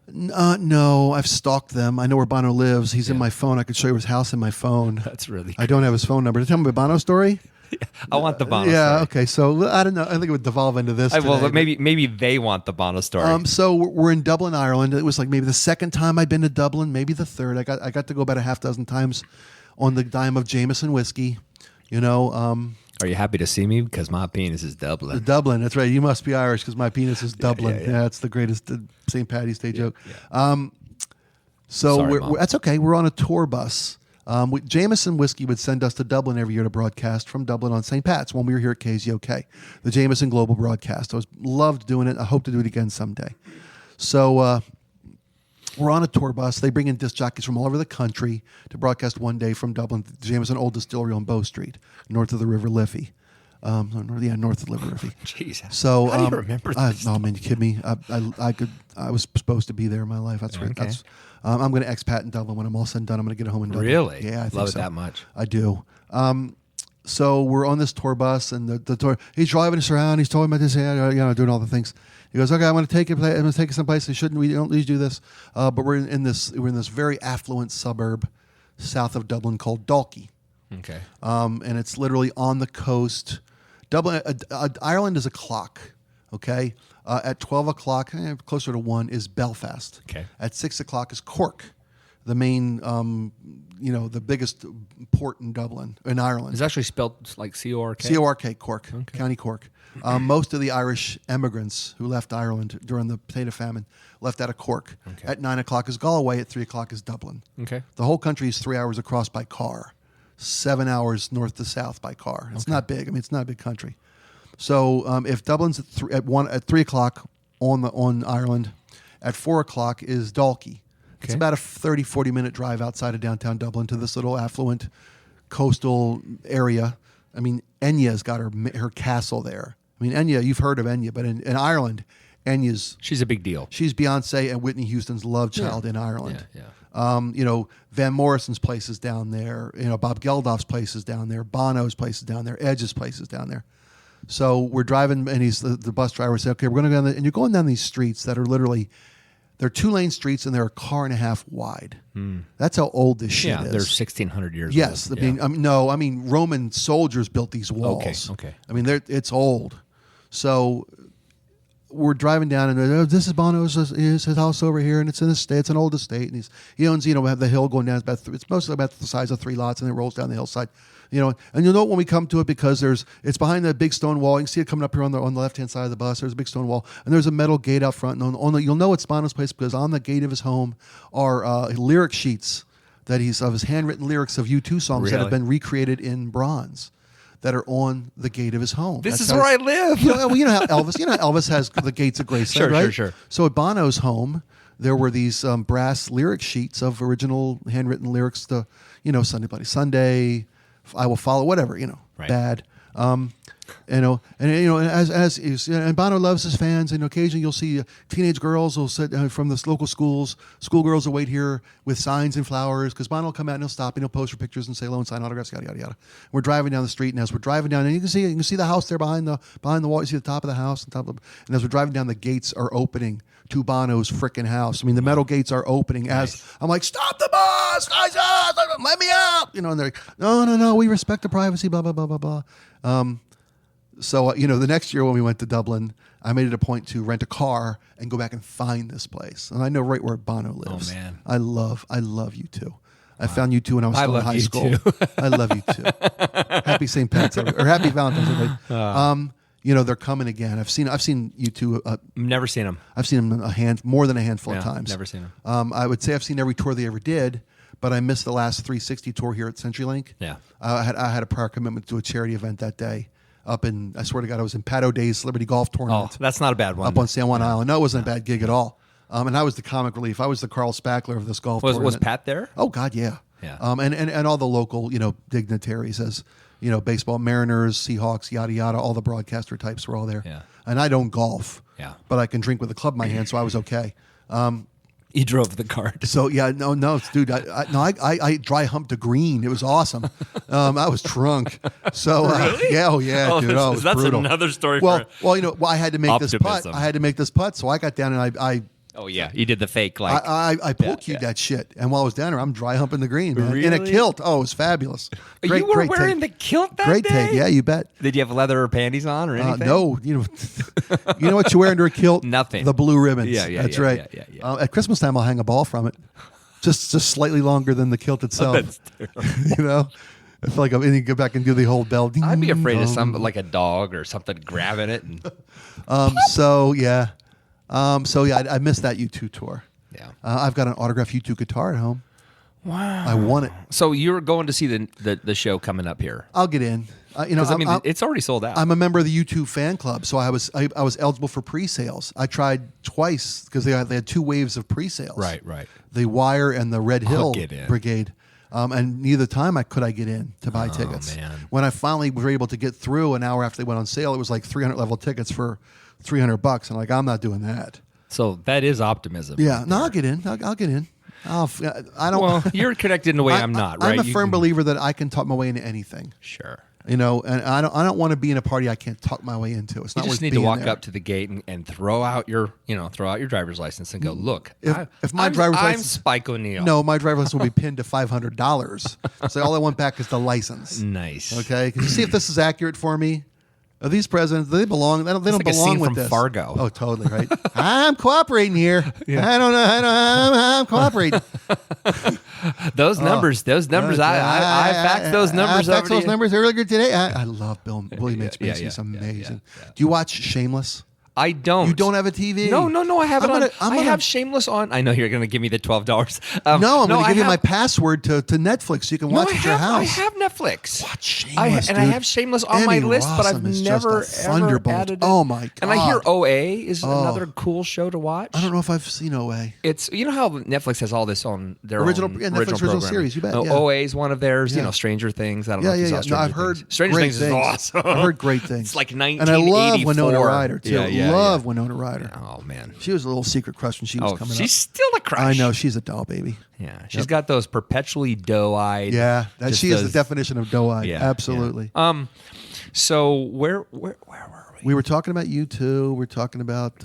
No, I've stalked them. I know where Bono lives. He's in my phone. I could show you his house in my phone. That's really I don't have his phone number. To tell me the Bono story? I want the Bono Yeah, story. okay. So I don't know. I think it would devolve into this. Well, today, maybe they want the Bono story. So we're in Dublin, Ireland. It was like maybe the second time I'd been to Dublin, maybe the third. I got to go about a half dozen times on the dime of Jameson whiskey. Are you happy to see me? Because my penis is Dublin. Dublin, that's right. You must be Irish because my penis is Dublin. Yeah, it's the greatest St. Patty's Day joke. Yeah. So Sorry, that's okay. We're on a tour bus. Jameson Whiskey would send us to Dublin every year to broadcast from Dublin on St. Pat's when we were here at KZOK, the Jameson Global Broadcast. I loved doing it. I hope to do it again someday. So we're on a tour bus. They bring in disc jockeys from all over the country to broadcast one day from Dublin, the Jameson Old Distillery on Bow Street, north of the River Liffey. North of the River Liffey. Jeez. So how do you remember this? No, man, you kidding me? I was supposed to be there in my life. That's right. Okay. I'm going to expat in Dublin when I'm all said and done. I'm going to get home in Dublin. Really? Yeah, I think Love so. it that much. I do. So we're on this tour bus, and the tour. He's driving us around. He's talking about this, doing all the things. He goes, "Okay, I'm going to take you someplace. We don't usually do this, but we're in this very affluent suburb south of Dublin called Dalkey, Okay. and it's literally on the coast. Dublin, Ireland is a clock. Okay, at 12 o'clock, closer to 1 is Belfast. Okay. At 6 o'clock is Cork, the main, the biggest port in Dublin, in Ireland. It's actually spelled like C-O-R-K? C-O-R-K, Cork, County Cork. Most of the Irish immigrants who left Ireland during the potato famine left out of Cork. Okay. At 9 o'clock is Galway. At 3 o'clock is Dublin. Okay. The whole country is 3 hours across by car, 7 hours north to south by car. It's not big. I mean, it's not a big country. So if Dublin's at 3 o'clock on Ireland, at 4 o'clock is Dalkey. It's Okay. about a 30, 40-minute drive outside of downtown Dublin to this little affluent coastal area. I mean, Enya's got her castle there. I mean, Enya, you've heard of Enya, but in Ireland, She's a big deal. she's Beyonce and Whitney Houston's love child in Ireland. Yeah. Van Morrison's place is down there. Bob Geldof's place is down there. Bono's place is down there. Edge's place is down there. So we're driving, and the bus driver said, "Okay, we're going to go down." And you're going down these streets that are literally, they're 2-lane streets, and they're a car and a half wide. That's how old this shit is. They're 1,600 years Yes, old. I mean Roman soldiers built these walls. Okay. I mean, it's old. So we're driving down, and this is Bono's his house over here, and it's in a state. It's an old estate, and he owns the hill going down. It's mostly about the size of 3 lots, and it rolls down the hillside. And you'll know it when we come to it because it's behind the big stone wall. You can see it coming up here on the left-hand side of the bus. There's a big stone wall, and there's a metal gate out front. And you'll know it's Bono's place because on the gate of his home are lyric sheets of his handwritten lyrics of U2 songs that have been recreated in bronze that are on the gate of his home. This is where I live. You know how Elvis has the gates of Graceland, right? Sure. So at Bono's home, there were these brass lyric sheets of original handwritten lyrics to, Sunday Bloody Sunday, I Will Follow, whatever, Right. Bad. And Bono loves his fans, and occasionally you'll see teenage girls will sit from the local schools. Schoolgirls will wait here with signs and flowers because Bono will come out and he'll stop and he'll pose for pictures and say hello and sign autographs, yada yada yada. We're driving down the street, and as we're driving down, and you can see the house there behind the wall. You see the top of the house, and as we're driving down, the gates are opening to Bono's frickin' house. I mean, the metal gates are opening as I'm like, stop the bus, guys, let me out. And they're like, no, we respect the privacy, blah blah blah blah blah. So, the next year when we went to Dublin, I made it a point to rent a car and go back and find this place. And I know right where Bono lives. Oh, man. I love U2. I found U2 when I was still in high school. I love U2. Happy St. Pat's or Happy Valentine's Day. They're coming again. I've seen U2. Never seen them. I've seen them more than a handful of times. Never seen them. I would say I've seen every tour they ever did, but I missed the last 360 tour here at CenturyLink. Yeah. I had a prior commitment to a charity event that day. I swear to God, I was in Pat O'Day's Celebrity Golf Tournament. Oh, that's not a bad one. Up on San Juan Island. No, it wasn't a bad gig at all. And I was the comic relief. I was the Carl Spackler of this golf tournament. Was Pat there? Oh, God, yeah. Yeah. And all the local, dignitaries as, baseball, Mariners, Seahawks, yada, yada, all the broadcaster types were all there. Yeah. And I don't golf. Yeah. But I can drink with a club in my hand, so I was okay. He drove the cart. So yeah, no, dude. I dry humped a green. It was awesome. I was drunk. So Really? yeah, dude. Oh, it was that's brutal. another story. Well, I had to make this putt. Optimism. I had to make this putt. So I got down and I Oh yeah, you did the fake like. I pull cued that shit. And while I was down there, I'm dry humping the green, man, in a Really? kilt. Oh, it was fabulous. Great, you were great wearing take. the kilt that Great day? take. Yeah, you bet. Did you have leather or panties on or anything? No, you know what you wear under a kilt? Nothing. The blue ribbons. Yeah, That's yeah, right. yeah. At Christmas time, I'll hang a ball from it, just slightly longer than the kilt itself. That's terrible. I feel like I need to go back and do the whole bell. Ding, I'd be afraid of dong. some like a dog or something grabbing it. And So yeah, I missed that U2 tour. yeah. I've got an autographed U2 guitar at home. Wow. I won it. So you're going to see the show coming up here? I'll get in. Because it's already sold out. I'm a member of the U2 fan club, so I was eligible for pre-sales. I tried twice because they had two waves of pre-sales. Right. The Wire and the Red Hill get in. Brigade. And neither time could I get in to buy tickets. Man. When I finally was able to get through an hour after they went on sale, it was like 300 level tickets for $300. I'm like, I'm not doing that. So that is optimism. Yeah, no, I'll get in. I'll get in. I don't. Well, you're connected in a way I'm not, right? I'm a firm believer that I can talk my way into anything. Sure. And I don't want to be in a party I can't talk my way into. It's You not just worth need to being walk there. up to the gate and throw out your driver's license and go, look. If my I'm driver's I'm license- Spike O'Neill. No, my driver's license will be pinned to $500. So all I want back is the license. Nice. Okay, can you see if this is accurate for me? Are these presidents? Do they belong? They don't like a belong scene with from this. Fargo. Oh, totally right. I'm cooperating here. I don't know. I'm cooperating. Those numbers. I faxed those numbers I over faxed to those you. numbers earlier today. I love William H. Yeah, Macy. He's amazing. yeah. Do you watch Shameless? I don't. You don't have a TV? No. I have it on. I gonna- have Shameless on. I know you're going to give me the $12. No, I'm going to give you I my have- password to Netflix so you can watch I at your house. I have Netflix. Watch Shameless, I dude. have Shameless on my Emmy list, but I've Rossum is never just a ever thunderbolt. added it. Oh, my God. And I hear OA is another cool show to watch. I don't know if I've seen OA. It's how Netflix has all this on their Original- own yeah, Netflix original programming. series, you bet, No, yeah. OA is one of theirs. Yeah. Stranger Things. I don't know. Yeah. If you No, saw I've Stranger heard Things. Stranger great Things things. is awesome. I've heard great things. It's like And I 1984. love Winona Ryder too. Love yeah. Winona Ryder. Oh man. She was a little secret crush when she was Oh, coming she's up. still a crush. I know she's a doll baby. Yeah, she's got those perpetually doe-eyed. Yeah, just she is the those- definition of doe-eyed. Yeah, Absolutely. yeah. So where were we? We were talking about you too. We were talking about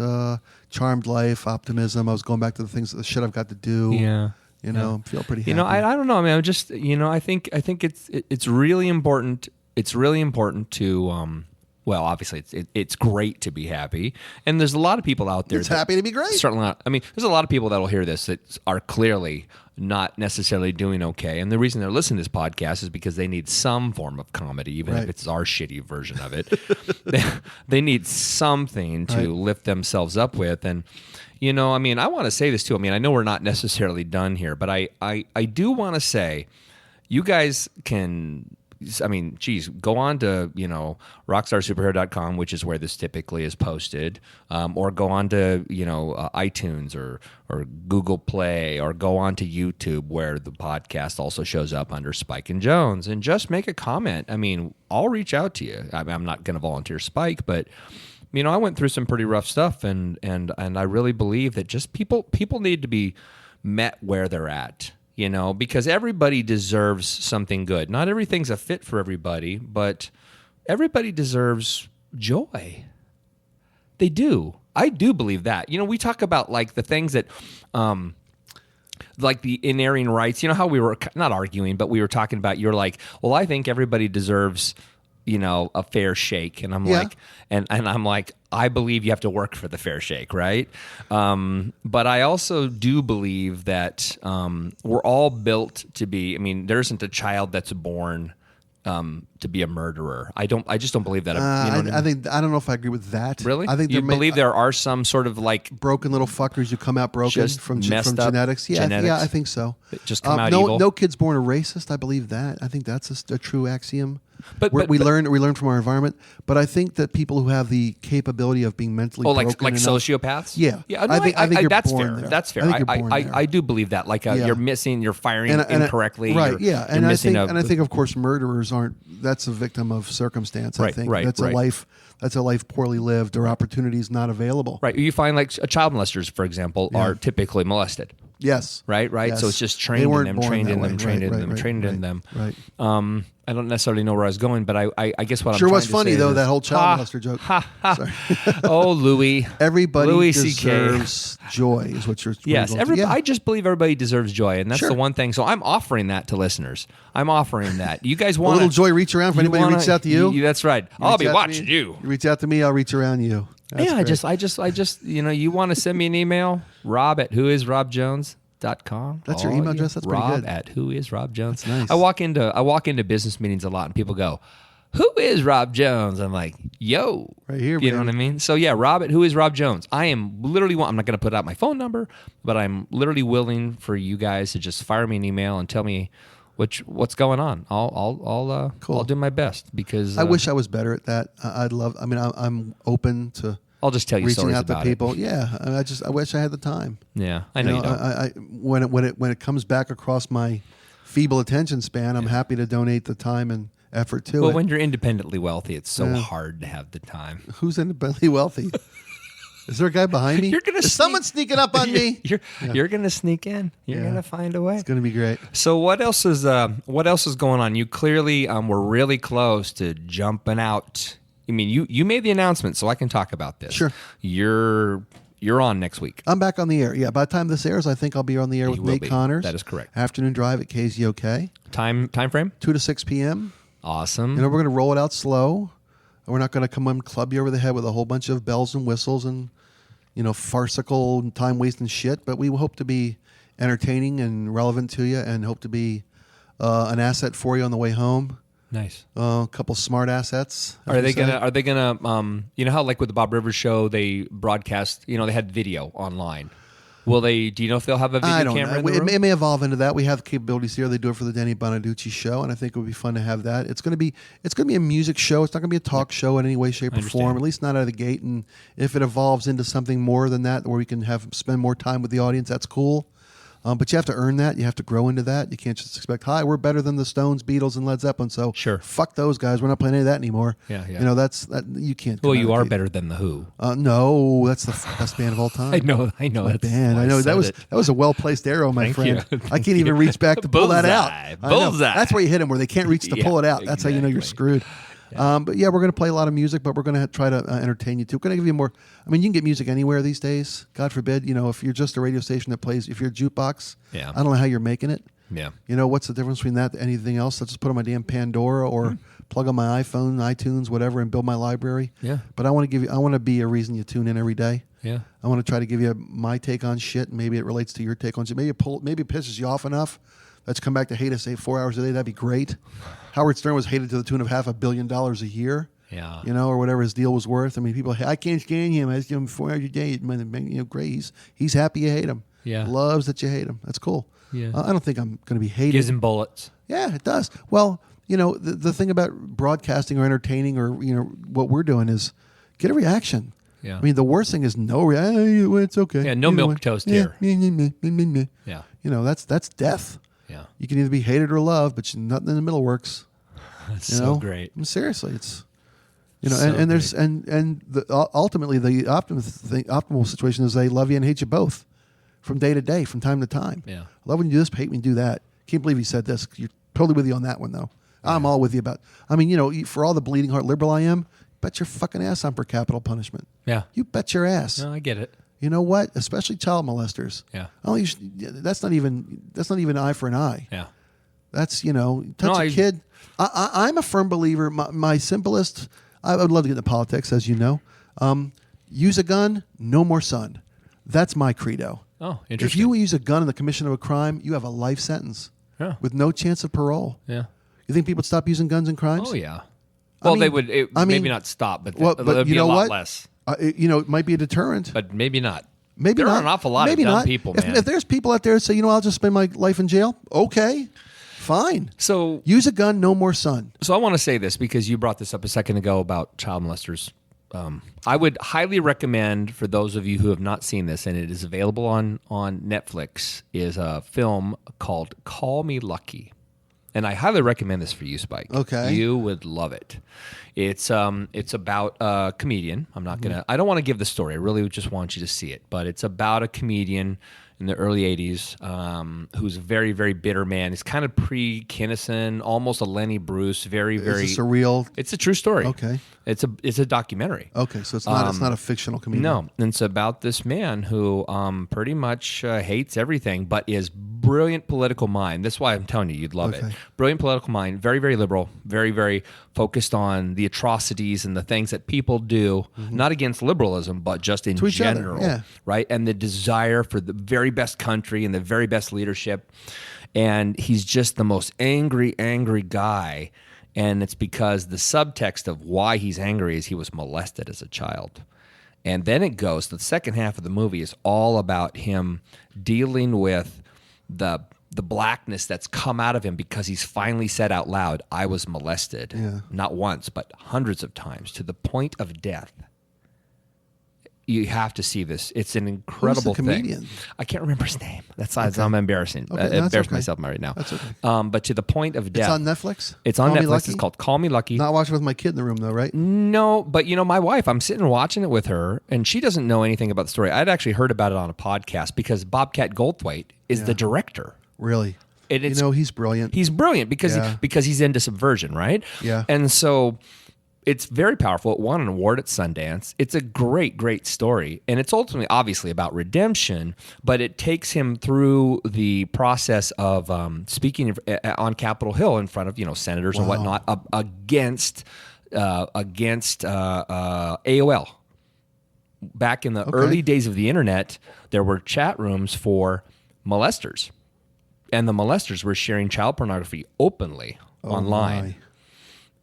Charmed Life, Optimism. I was going back to the shit I've got to do. Yeah. Feel pretty happy. I don't know. I mean, I'm just, I think it's really important. It's really important to, well, obviously it's great to be happy. And there's a lot of people out there. It's happy to be great. Certainly not. I mean, there's a lot of people that'll hear this that are clearly, not necessarily doing okay. And the reason they're listening to this podcast is because they need some form of comedy, even if it's our shitty version of it. they need something to lift themselves up with. And, you know, I mean, I want to say this too. I mean, I know we're not necessarily done here, but I do want to say you guys can... I mean, geez, go on to, you know, rockstarsuperhero.com, which is where this typically is posted, or go on to, you know, iTunes or Google Play, or go on to YouTube where the podcast also shows up under Spike and Jones, and just make a comment. I mean, I'll reach out to you. I'm not going to volunteer Spike, but, you know, I went through some pretty rough stuff, and I really believe that just people need to be met where they're at. You know, because everybody deserves something good. Not everything's a fit for everybody, but everybody deserves joy. They do. I do believe that. You know, we talk about like the things that, like the inerring rights. You know how we were not arguing, but we were talking about. You're like, well, I think everybody deserves, you know, a fair shake, and I'm like, and I'm like, I believe you have to work for the fair shake, right? But I also do believe that we're all built to be. I mean, there isn't a child that's born to be a murderer. I just don't believe that. You know what I mean? I don't know if I agree with that. Really? I think you believe there are some sort of like broken little fuckers who come out broken from genetics. Yeah, I think so. That just come out evil. No kid's born a racist. I believe that. I think that's a true axiom. But we learn from our environment. But I think that people who have the capability of being mentally broken like enough, sociopaths. Yeah, yeah. No, I think you're that's born fair. there. That's fair. I think you're born there. I do believe that. Like you're missing, you're firing incorrectly. Right. You're And I missing think of course murderers aren't. That's a victim of circumstance. I think that's a life. That's a life poorly lived or opportunities not available. Right. You find like child molesters, for example, are typically molested. Yes. Right. Yes. So it's just trained in them. Right. I don't necessarily know where I was going, but I guess what sure I'm was trying funny to say though is, that whole child molester joke. Sorry. Oh, Louis. Everybody Louis deserves joy, is what you're. Yes, I just believe everybody deserves joy, and that's the one thing. So I'm offering that to listeners. I'm offering that. You guys want a little joy reach around for anybody who reaches out to you? That's right. I'll be watching you. You reach out to me, I'll reach around you. That's great. I just you know, you want to send me an email, rob@whoisrobjones.com. That's your email address. That's pretty good. Rob@whoisrobjones. That's nice. I walk into business meetings a lot, and people go, "Who is Rob Jones?" I'm like, "Yo, right here." You know what I mean? So yeah, Rob@whoisrobjones. I am literally. I'm not going to put out my phone number, but I'm literally willing for you guys to just fire me an email and tell me what's going on. I'll do my best because I wish I was better at that. I'm open to. I'll just tell you reaching stories out to about people. it. Yeah, I wish I had the time. Yeah, I know you don't. When it comes back across my feeble attention span, I'm happy to donate the time and effort to it. Well, when you're independently wealthy, it's so hard to have the time. Who's independently wealthy? Is there a guy behind me? Is someone sneaking up on me? You're going to sneak in. You're going to find a way. It's going to be great. So what else is going on? You clearly were really close to jumping out. I mean, you made the announcement, so I can talk about this. Sure. You're on next week. I'm back on the air. Yeah, by the time this airs, I think I'll be on the air with Nate Connors. That is correct. Afternoon drive at KZOK. Time frame? 2 to 6 p.m. Awesome. You know, we're going to roll it out slow. We're not going to come and club you over the head with a whole bunch of bells and whistles and, you know, farcical time-wasting shit. But we hope to be entertaining and relevant to you and hope to be an asset for you on the way home. Nice. A couple smart assets. Are they gonna? You know how like with the Bob Rivers show, they broadcast. You know, they had video online. Will they? Do you know if they'll have a video I don't camera know. in the room? It may evolve into that. We have capabilities here. They do it for the Denny Bonaducci show, and I think it would be fun to have that. It's going to be a music show. It's not going to be a talk show in any way, shape, or form. At least not out of the gate. And if it evolves into something more than that, where we can spend more time with the audience, that's cool. But you have to earn that. You have to grow into that. You can't just expect, hi, we're better than the Stones, Beatles, and Led Zeppelin. So fuck those guys. We're not playing any of that anymore. Yeah. You know, that you can't. Well, you are better than the Who. No, that's the best band of all time. I know. That's band. I know that was a well placed arrow, my friend. I can't even reach back to pull that out. Bullseye. That's where you hit them, where they can't reach to pull it out. That's how you know you're screwed. Yeah. But yeah, we're going to play a lot of music, but we're going to try to entertain you too. We're going to give you more. I mean, you can get music anywhere these days. God forbid, you know, if you're just a radio station that plays, if you're a jukebox, I don't know how you're making it. Yeah. You know, what's the difference between that and anything else? Let's just put on my damn Pandora or plug on my iPhone, iTunes, whatever, and build my library. Yeah. But I want to be a reason you tune in every day. Yeah. I want to try to give you my take on shit. Maybe it relates to your take on shit. Maybe it pisses you off enough. Let's come back to hate us 4 hours a day. That'd be great. Howard Stern was hated to the tune of $500 million a year. Yeah. You know, or whatever his deal was worth. I mean, people, I can't stand him. I just give him 4 hours a day. You know, great. He's happy you hate him. Yeah. Loves that you hate him. That's cool. Yeah. I don't think I'm going to be hated. Gives him bullets. Yeah, it does. Well, you know, the thing about broadcasting or entertaining or, you know, what we're doing is get a reaction. Yeah. I mean, the worst thing is no reaction. It's okay. Yeah, no milk toast here. Yeah. Yeah. You know, that's death. Yeah. You can either be hated or loved, but nothing in the middle works. That's You know? so great. I mean, seriously, it's you know, So and there's ultimately the optimal situation is they love you and hate you both, from day to day, from time to time. Yeah. Love when you do this, hate when you do that. Can't believe he said this. You're totally with you on that one though. Yeah. I'm all with you about. I mean, you know, for all the bleeding heart liberal I am, bet your fucking ass I'm for capital punishment. Yeah. You bet your ass. No, I get it. You know what? Especially child molesters. Yeah. Oh, that's not even eye for an eye. Yeah. That's, you know, touch a kid. I'm a firm believer. My simplest, I would love to get into politics, as you know. Use a gun, no more son. That's my credo. Oh, If interesting. you use a gun in the commission of a crime, you have a life sentence Yeah. with no chance of parole. Yeah. You think people would stop using guns in crimes? Oh, yeah. Well, mean- they would I mean- maybe not stop, but, Well, it but would you be a know lot what? less. You know, it might be a deterrent. But maybe not. Maybe there not. are an awful lot Maybe of dumb not. people, If, man. if there's people out there that say, you know, I'll just spend my life in jail, okay, fine. So Use a gun, no more son. I want to say this because you brought this up a second ago about child molesters. I would highly recommend for those of you who have not seen this, and it is available on Netflix, is a film called Call Me Lucky. And I highly recommend this for you, Spike. Okay. You would love it. It's about a comedian. I don't want to give the story. I really just want you to see it. But it's about a comedian in the early 80s who's a very, very bitter man. He's kind of pre-Kinnison, almost a Lenny Bruce, very, very... Is this a real... It's a true story. Okay. It's a documentary. Okay, so it's not a fictional comedian. No, and it's about this man who pretty much hates everything, but is brilliant political mind. That's why I'm telling you, you'd love it. Brilliant political mind, very, very liberal, very, very focused on the atrocities and the things that people do, not against liberalism, but just in To each other, general, yeah. right? And the desire for the very best country and the very best leadership. And he's just the most angry guy. And it's because the subtext of why he's angry is he was molested as a child. And then it goes, the second half of the movie is all about him dealing with the blackness that's come out of him because he's finally said out loud, I was molested. Yeah. Not once, but hundreds of times, to the point of death. You have to see this. It's an incredible comedian? thing. I can't remember his name. I'm embarrassing. Okay, I that's embarrass okay. myself right now. That's okay. But to the point of death. It's on Netflix? It's on Call Me Netflix. Lucky? It's called Call Me Lucky. Not watching with my kid in the room, though, right? No, but you know, my wife, I'm sitting watching it with her, and she doesn't know anything about the story. I'd actually heard about it on a podcast because Bobcat Goldthwaite is the director. Really? And You know, he's brilliant. He's brilliant because he's into subversion, right? Yeah. And so it's very powerful. It won an award at Sundance. It's a great, great story. And it's ultimately, obviously, about redemption, but it takes him through the process of speaking on Capitol Hill in front of, you know, senators and whatnot against AOL. Back in the early days of the internet, there were chat rooms for molesters. And the molesters were sharing child pornography openly online. My.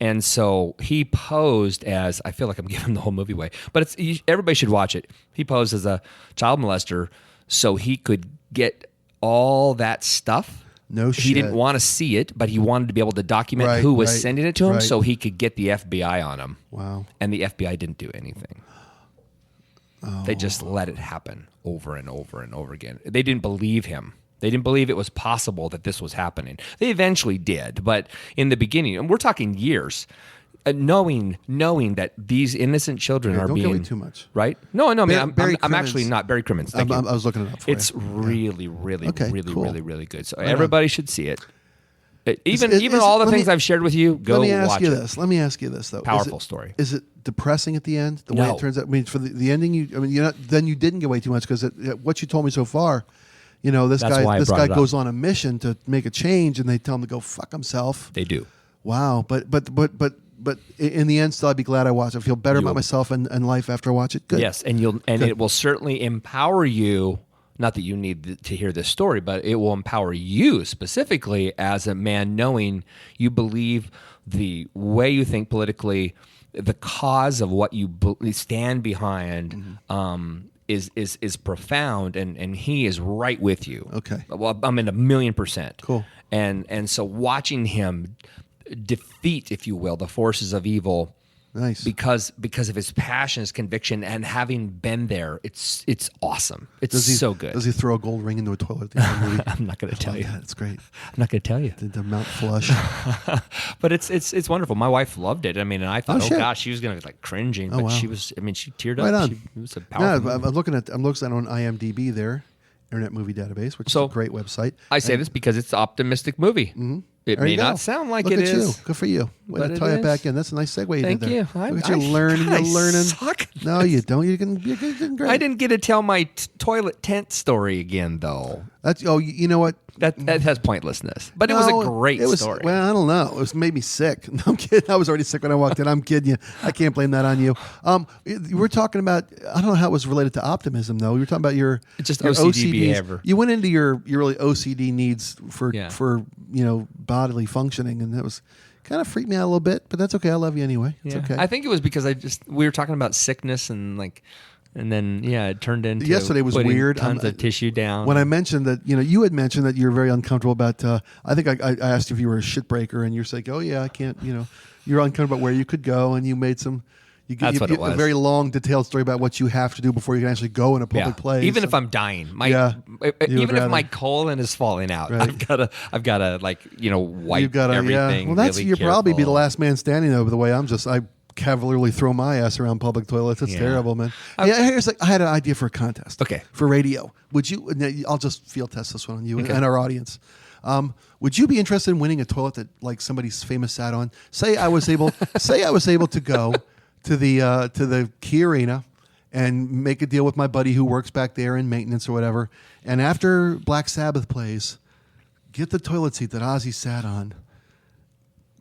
And so he posed as, I feel like I'm giving the whole movie away, but everybody should watch it. He posed as a child molester so he could get all that stuff. No shit. He didn't want to see it, but he wanted to be able to document who was sending it to him so he could get the FBI on him. Wow. And the FBI didn't do anything. They just let it happen over and over and over again. They didn't believe him. They didn't believe it was possible that this was happening. They eventually did, but in the beginning, and we're talking years, knowing that these innocent children are don't being... Don't give away too much. Right? No, I mean, I'm actually Crimmins. not Barry Crimmins. Thank I you. was looking it up for It's you. really, really, Okay, really, cool. really, really good. So Right everybody should see it. Even Is- all the let me- things I've shared with you, go Let me ask watch you it. this. Let me ask you this, though. Powerful story. Is it depressing at the end? The way No. it turns out. I mean, for the ending, then you didn't give away too much because what you told me so far, This That's why I this brought guy it up. goes on a mission to make a change, and they tell him to go fuck himself. They do. Wow, but in the end, still, I'd be glad I watched it. I feel better about myself and life after I watch it. Good. Yes, and it will certainly empower you. Not that you need to hear this story, but it will empower you specifically as a man, knowing you believe the way you think politically, the cause of what you stand behind. Is profound, and he is right with you. Okay. Well, I'm in 1,000,000%. Cool. And so watching him defeat, if you will, the forces of evil, Nice. because of his passion, his conviction, and having been there, it's awesome. It's so good. Does he throw a gold ring into a toilet at the end of the movie? I'm not going to tell you. That's great. I'm not going to tell you. The Mount Flush. But it's wonderful. My wife loved it. I mean, and I thought, shit. gosh, she was going to be like cringing, but wow. she was. I mean, she teared Right up. on. It was a powerful. I'm movie. looking at on IMDb there, Internet Movie Database, which is a great website. I say this because it's an optimistic movie. Mm-hmm. It There may you go. not sound like Look it at is. you. Good for you. Way But to it tie it is. back in. That's a nice segue. Thank you. you. Did there. Look at you learning. I You're learning. suck. No, you don't. You're getting great. I didn't get to tell my toilet tent story again, though. You know what? That has pointlessness. But it was a great story. Well, I don't know. It made me sick. No, I'm kidding. I was already sick when I walked in. I'm kidding you. I can't blame that on you. We're talking about, I don't know how it was related to optimism, though. We were talking about your Just your OCD OCDs. behavior. You went into your really OCD needs for Yeah. bodily functioning, and that was kind of freaked me out a little bit, but that's okay. I love you anyway. It's okay. I think it was because we were talking about sickness and then it turned into Yesterday was putting weird. Tons of tissue down. When I mentioned that, you had mentioned that you're very uncomfortable about. I think I asked you if you were a shit breaker, and you're like, "Oh yeah, I can't." You're uncomfortable about where you could go, and you made some. That's what it was. A very long, detailed story about what you have to do before you can actually go in a public place. Even if I'm dying, even if my colon is falling out, Right. I've gotta wipe You've got to, everything. Well, that's really you'll probably be the careful. last man standing though. The way I cavalierly throw my ass around public toilets. It's terrible, man. I had an idea for a contest. Okay. For radio, would you? I'll just field test this one on you and our audience. Would you be interested in winning a toilet that somebody's famous sat on? Say I was able to go to the Key Arena and make a deal with my buddy who works back there in maintenance or whatever. And after Black Sabbath plays, get the toilet seat that Ozzy sat on,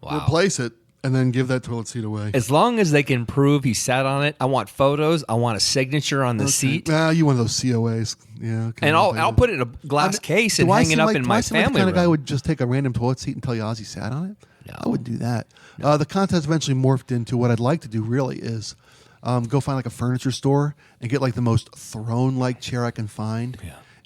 replace it, and then give that toilet seat away. As long as they can prove he sat on it, I want photos. I want a signature on the seat. You one of those COAs. Yeah. Okay. And I'll put it in a glass case and hang it up in my family the kind of guy room. who would just take a random toilet seat and tell you Ozzy sat on it? No. I wouldn't do that. The contest eventually morphed into what I'd like to do really is go find a furniture store and get the most throne-like chair I can find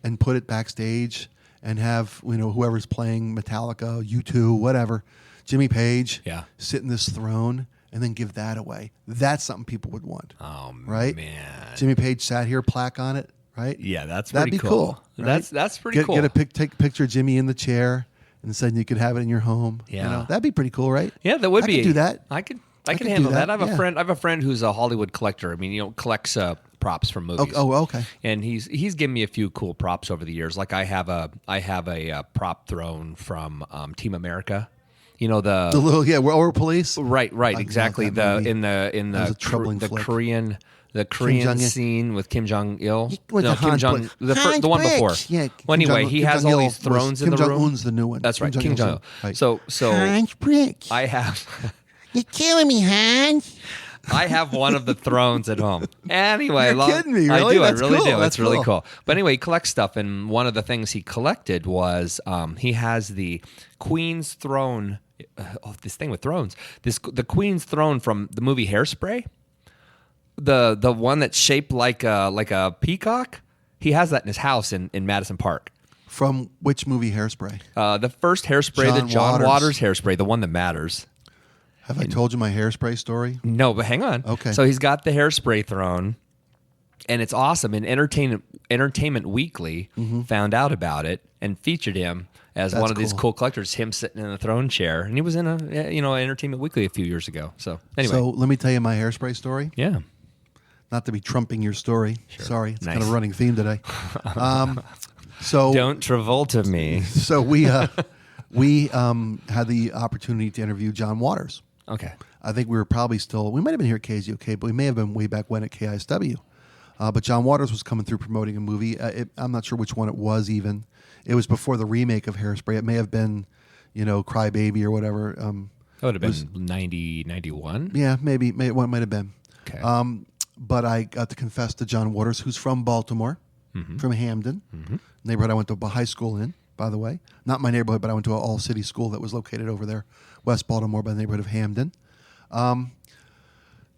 and put it backstage and have whoever's playing Metallica, U2, whatever, Jimmy Page sit in this throne and then give that away. That's something people would want. Oh, right? man. Jimmy Page sat here, plaque on it, right? Yeah, that'd be cool. Right? That's pretty cool. Take a picture of Jimmy in the chair and said you could have it in your home. Yeah. That'd be pretty cool, right? Yeah, that would be. I could do that. I could could handle do that. that, I have a friend who's a Hollywood collector. I mean, collects props from movies. Oh, okay. And he's given me a few cool props over the years. Like I have a prop throne from Team America. The little World Police. Right, exactly. That movie. In That was a troubling the flick. the Korean Jong-il. scene with Kim Jong Il. With No, the Kim Han Jong Brick. the one before. Yeah. Well, anyway, he has all these Kim Jong-il thrones in the Kim room. Jong-un's the new one. That's right, Kim Kim Jong Il. Right. So Hans Brick. I have. You're killing me, Hans. I have one of the thrones at home. Anyway, You're kidding me, I really? do. That's I really cool. do. That's It's really cool. cool. But anyway, he collects stuff, and one of the things he collected was he has the Queen's throne. This thing with thrones. The Queen's throne from the movie Hairspray. The one that's shaped like a peacock. He has that in his house in Madison Park. From which movie? Hairspray. The first Hairspray, the John Waters Hairspray, the one that matters. Have I told you my Hairspray story? No, but hang on. Okay. So he's got the Hairspray throne, and it's awesome. And Entertainment Weekly found out about it and featured him as That's one of these cool. cool collectors. Him sitting in a throne chair, and he was in Entertainment Weekly a few years ago. So anyway, So let me tell you my Hairspray story. yeah. Not to be trumping your story. Sorry, it's Nice. kind of a running theme today. So Don't Travolta me. So we had the opportunity to interview John Waters. Okay. I think we might have been here at KZOK, but we may have been way back when at KISW. But John Waters was coming through promoting a movie. I'm not sure which one it was even. It was before the remake of Hairspray. It may have been, Cry Baby or whatever. That would have been 90, 91? Yeah, maybe. It might have been. Okay. But I got to confess to John Waters, who's from Baltimore, from Hamden, neighborhood I went to high school in, by the way. Not my neighborhood, but I went to an all-city school that was located over there, West Baltimore, by the neighborhood of Hamden. The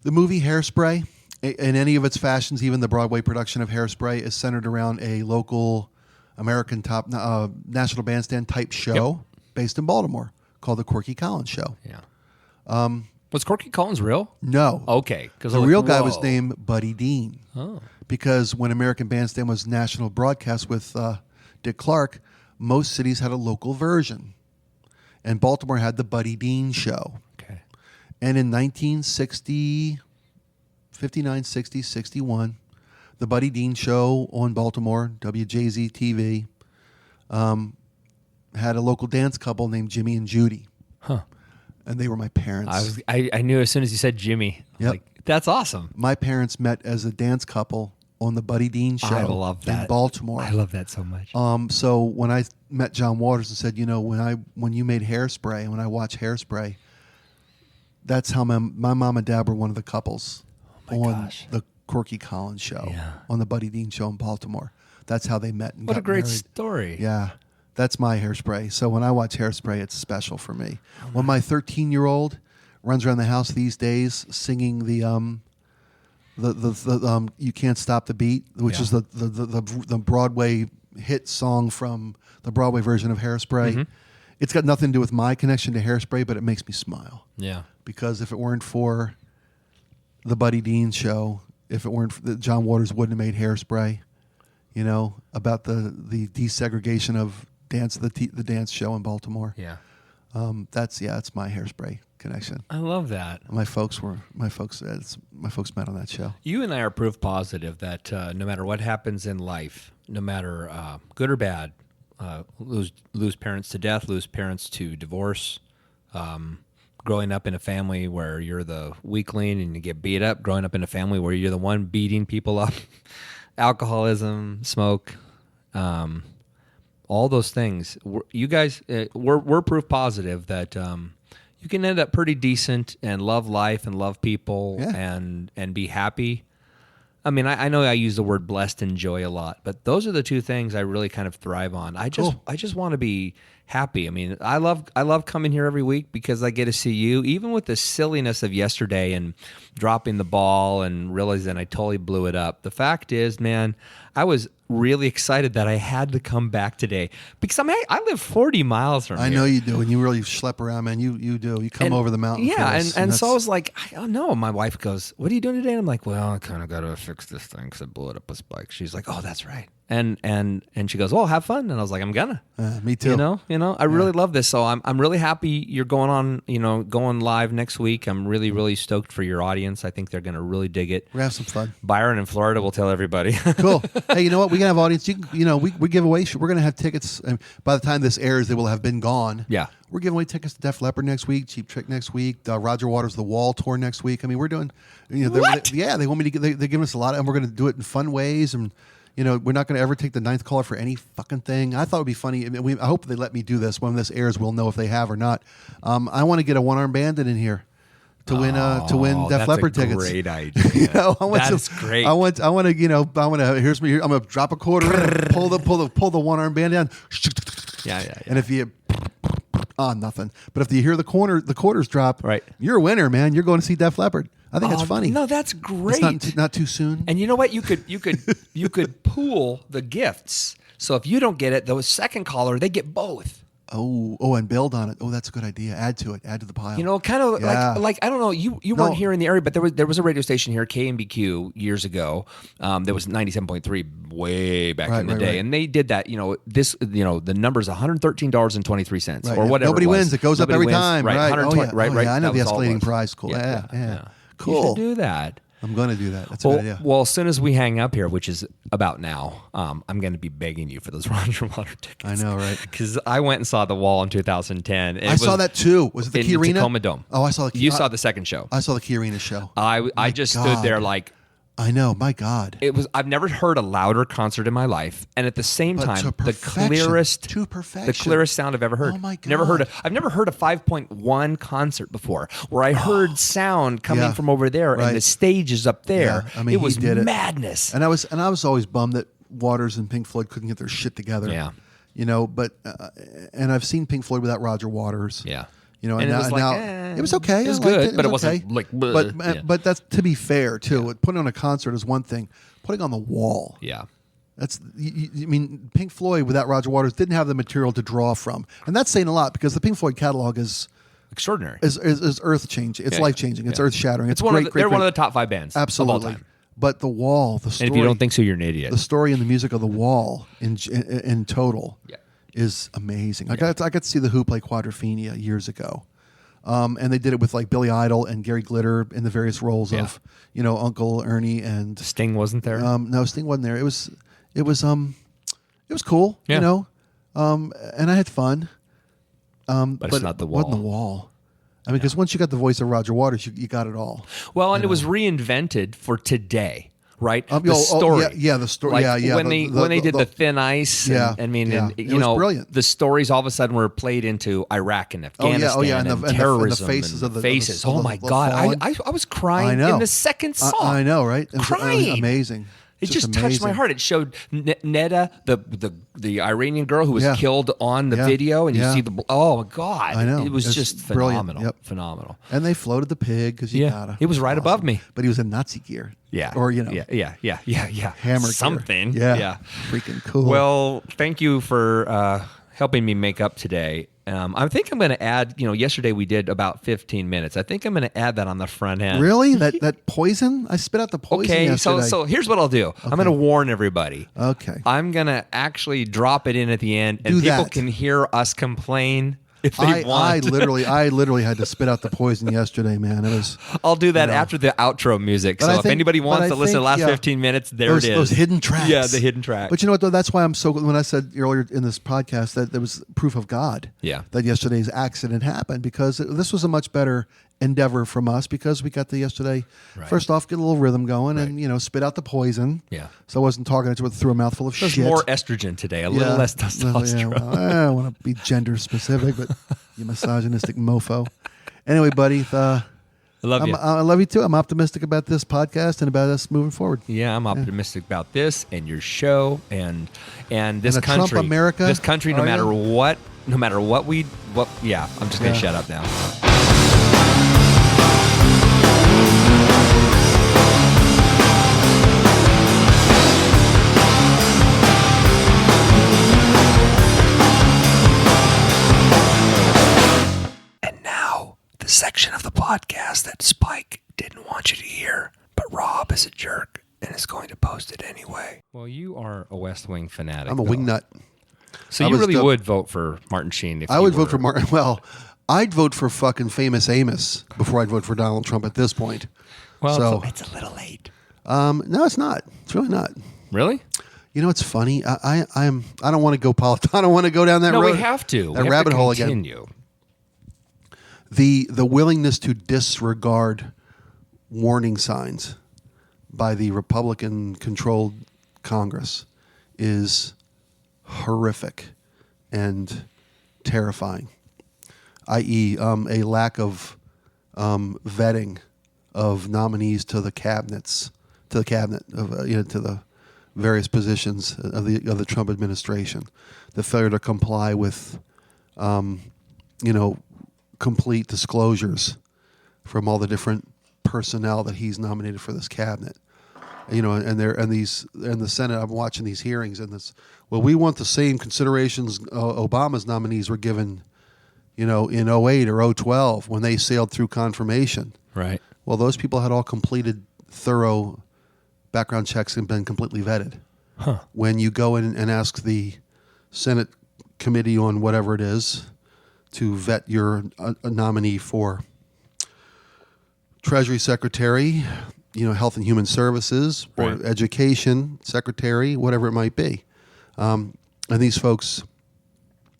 movie Hairspray, in any of its fashions, even the Broadway production of Hairspray, is centered around a local American top national bandstand type show based in Baltimore called the Corky Collins Show. Yeah. Was Corky Collins real? No. Okay. The real guy was named Buddy Dean. Oh. Because when American Bandstand was national broadcast with Dick Clark, most cities had a local version. And Baltimore had the Buddy Dean Show. Okay. And in 1960, 59, 60, 61, the Buddy Dean Show on Baltimore, WJZ TV, had a local dance couple named Jimmy and Judy. Huh. And they were my parents. I knew as soon as you said Jimmy. Yep. Like, that's awesome. My parents met as a dance couple on the Buddy Dean Show I love that. in Baltimore. I love that so much. So when I met John Waters and said, when you made Hairspray, and when I watched Hairspray, that's how my mom and dad were one of the couples on the Corky Collins Show, on the Buddy Dean Show in Baltimore. That's how they met and What a got great married. story. Yeah, that's my Hairspray. So when I watch Hairspray, it's special for me. When my 13-year-old runs around the house these days singing the "You Can't Stop the Beat," which is the Broadway hit song from the Broadway version of Hairspray. It's got nothing to do with my connection to Hairspray, but it makes me smile. Yeah. Because if it weren't for the Buddy Dean Show, if it weren't for John Waters wouldn't have made Hairspray. About the desegregation of dance, the dance show in Baltimore. Yeah. It's my Hairspray connection. I love that. My folks met on that show. You and I are proof positive that no matter what happens in life, no matter good or bad, lose parents to death, lose parents to divorce, growing up in a family where you're the weakling and you get beat up, growing up in a family where you're the one beating people up, alcoholism, smoke, all those things. You guys, we're proof positive that you can end up pretty decent and love life and love people and be happy. I mean, I know I use the word blessed and joy a lot, but those are the two things I really kind of thrive on. I just want to be happy. I mean, I love coming here every week because I get to see you, even with the silliness of yesterday and dropping the ball and realizing I totally blew it up. The fact is, man, I was really excited that I had to come back today because I live 40 miles from here. I know you do, and you really schlep around, man. You do. You come over the mountain. Yeah, and so I was like, I don't know. My wife goes, "What are you doing today?" And I'm like, "Well, I kind of got to fix this thing because I blew it up with Spike." She's like, "Oh, that's right." And she goes, "Well, have fun." And I was like, "I'm gonna." Me too. You know, I really love this. So I'm really happy you're going on. Going live next week. I'm really, really stoked for your audience. I think they're gonna really dig it. We're gonna have some fun. Byron in Florida will tell everybody. Cool. Hey, you know what? We can have audience. We give away. We're gonna have tickets. And by the time this airs, they will have been gone. Yeah. We're giving away tickets to Def Leppard next week, Cheap Trick next week, Roger Waters' The Wall tour next week. I mean, we're doing. They want me to. They're giving us a lot, and we're going to do it in fun ways. And we're not going to ever take the ninth caller for any fucking thing. I thought it would be funny. I hope they let me do this when this airs. We'll know if they have or not. I want to get a one-arm bandit in here to win Def Leppard tickets. Great idea. That's great. I want to. Here's me. I'm going to drop a quarter, pull the one-arm band down. Yeah. And if you. Nothing. But if you hear the quarters drop, right, you're a winner, man. You're going to see Def Leppard. I think that's funny. No, that's great. It's not too soon. And you know what? You could pool the gifts. So if you don't get it, the second caller, they get both. Oh, and build on it. Oh, that's a good idea. Add to the pile. Kind of like I don't know. You weren't here in the area, but there was a radio station here, KMBQ, years ago. There was 97.3 way back in the day, and they did that. The number's $113.23 or whatever. Nobody wins. It goes up every time. Right. Right. Right. I know the escalating price. Cool. Yeah. Cool. You should do that. I'm going to do that. That's a good idea. Well, as soon as we hang up here, which is about now, I'm going to be begging you for those Roger Waters tickets. I know, right? Because I went and saw The Wall in 2010. I saw that too. Was it the Key Arena? Tacoma Dome. Oh, I saw the Key. You saw the second show. I saw the Key Arena show. I just stood there like, I know, my God. I've never heard a louder concert in my life, and at the same But time, to the perfection. To the perfection. clearest sound I've ever heard. Oh my God. I've never heard a 5.1 concert before where I heard sound coming Yeah. from over there and Right. the stage is up there. Yeah. I mean, it was he did it. madness. And I was always bummed that Waters and Pink Floyd couldn't get their shit together. Yeah. You know, but and I've seen Pink Floyd without Roger Waters. Yeah. You know, And and it now, was like, eh, it was okay. it was I liked good, but it was wasn't okay. like, But bleh. Yeah. but that's to be fair too. Putting on a concert is one thing. Putting on the wall. Yeah. That's I mean, Pink Floyd without Roger Waters didn't have the material to draw from, and that's saying a lot because the Pink Floyd catalog is Extraordinary. earth changing. It's Yeah, life changing. It's yeah. earth shattering. It's great, one of great, they're one of great. the top 5 bands Absolutely. of all time. But the wall, the story. And if you don't think so, you're an idiot. the story and the music of the wall in total Yeah. is amazing. I got to see the Who play Quadrophenia years ago, and they did it with like Billy Idol and Gary Glitter in the various roles of Uncle Ernie and Sting wasn't there. no, Sting wasn't there. It was cool, Yeah. and I had fun. But it's not the it wasn't wall. the wall. I mean, because once you got the voice of Roger Waters, you got it all. Well, and it was reinvented for today, right? The the story. story. Like Yeah. When they did the Thin Ice, Yeah, and, I mean, yeah. and, It you was know, brilliant. the stories all of a sudden were played into Iraq and Afghanistan and the terrorism faces and of the faces. of Oh the my fallen. God, I was crying I know. in the second song. I know, right? It was Crying. amazing. It just touched my heart. It showed Neda, the Iranian girl who was Yeah. killed on the Yeah. video, and you Yeah. see oh my God, I know. it was It's just brilliant. phenomenal, Yep. phenomenal. And they floated the pig because you Yeah. gotta. He was right Awesome. above me. but he was in Nazi gear. Yeah, or yeah, hammer gear. something. Yeah, freaking cool. Well, thank you for helping me make up today. I think I'm going to add. Yesterday we did about 15 minutes. I think I'm going to add that on the front end. really, that poison? I spit out the poison Okay, yesterday. so here's what I'll do. I'm going to warn everybody. Okay. I'm going to actually drop it in at the end, and Do people that. can hear us complain if they I want. literally had to spit out the poison yesterday, man. It was I'll do that after the outro music. But So I if think- anybody but wants I to listen to the think, last yeah, 15 minutes, there those, it is. those hidden tracks. Yeah, the hidden track. But you know what, though? That's why I'm so. When I said earlier in this podcast that there was proof of God. Yeah. That yesterday's accident happened because this was a much better endeavor from us because we got to yesterday. Right. First off, get a little rhythm going and spit out the poison. Yeah. So I wasn't talking to it through a mouthful of There's shit. more estrogen today, a little less testosterone. Well, I don't want to be gender specific, but you misogynistic mofo. Anyway, buddy, I love you. I love you too. I'm optimistic about this podcast and about us moving forward. Yeah, I'm optimistic about this and your show and this And a country. Trump America? This country, no Are matter you? what, yeah, I'm just going to shut up now. And now, the section of the podcast that Spike didn't want you to hear, but Rob is a jerk and is going to post it anyway. Well, you are a West Wing fanatic. I'm a wing nut. So I you was really the- would vote for Martin Sheen if I you would vote were- for Martin. Well, I'd vote for fucking famous Amos before I'd vote for Donald Trump at this point. Well, so it's a little late. no, it's not. It's really not. Really? You know, it's funny. I don't want to go I don't want to go down that No, road. we have to. That We have rabbit to hole again. continue. The willingness to disregard warning signs by the Republican-controlled Congress is horrific and terrifying. I.e., a lack of vetting of nominees to the cabinet of to the various positions of the Trump administration, the failure to comply with complete disclosures from all the different personnel that he's nominated for this cabinet. And the Senate. I'm watching these hearings, and we want the same considerations Obama's nominees were given, in 08 or 012 when they sailed through confirmation. Right. Well, those people had all completed thorough background checks and been completely vetted. Huh. When you go in and ask the Senate committee on whatever it is to vet your nominee for Treasury Secretary, Health and Human Services, or Right. Education Secretary, whatever it might be. And these folks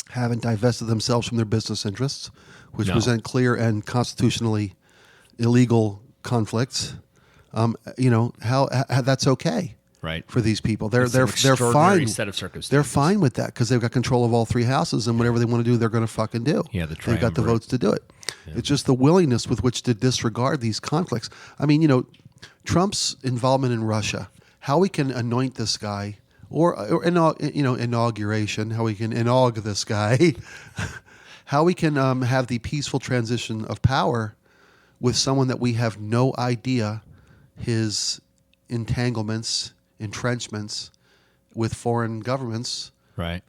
haven't divested themselves from their business interests, which No. present clear and constitutionally illegal conflicts. how that's okay. Right. For these people, they're It's an extraordinary fine. set of circumstances. They're fine with that because they've got control of all three houses, and whatever they want to do, they're going to fucking do. Yeah, they've got the triumvirate. votes to do it. Yeah. It's just the willingness with which to disregard these conflicts. I mean, Trump's involvement in Russia, how we can anoint this guy, or inauguration, how we can inaug this guy, how we can have the peaceful transition of power with someone that we have no idea his entanglements, entrenchments with foreign governments, Right.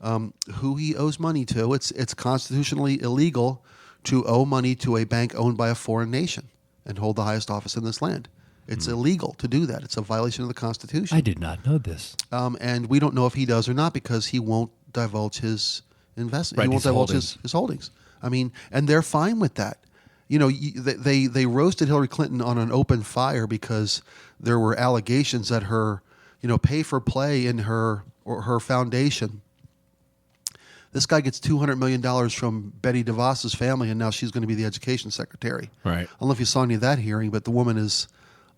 who he owes money to. It's constitutionally illegal to owe money to a bank owned by a foreign nation and hold the highest office in this land. It's illegal to do that. It's a violation of the Constitution. I did not know this. And we don't know if he does or not because he won't divulge his investment. Right, he won't his divulge holdings. his holdings. I mean, and they're fine with that. They roasted Hillary Clinton on an open fire because there were allegations that her pay for play in her foundation. This guy gets $200 million from Betty DeVos's family, and now she's going to be the education secretary. Right. I don't know if you saw any of that hearing, but the woman is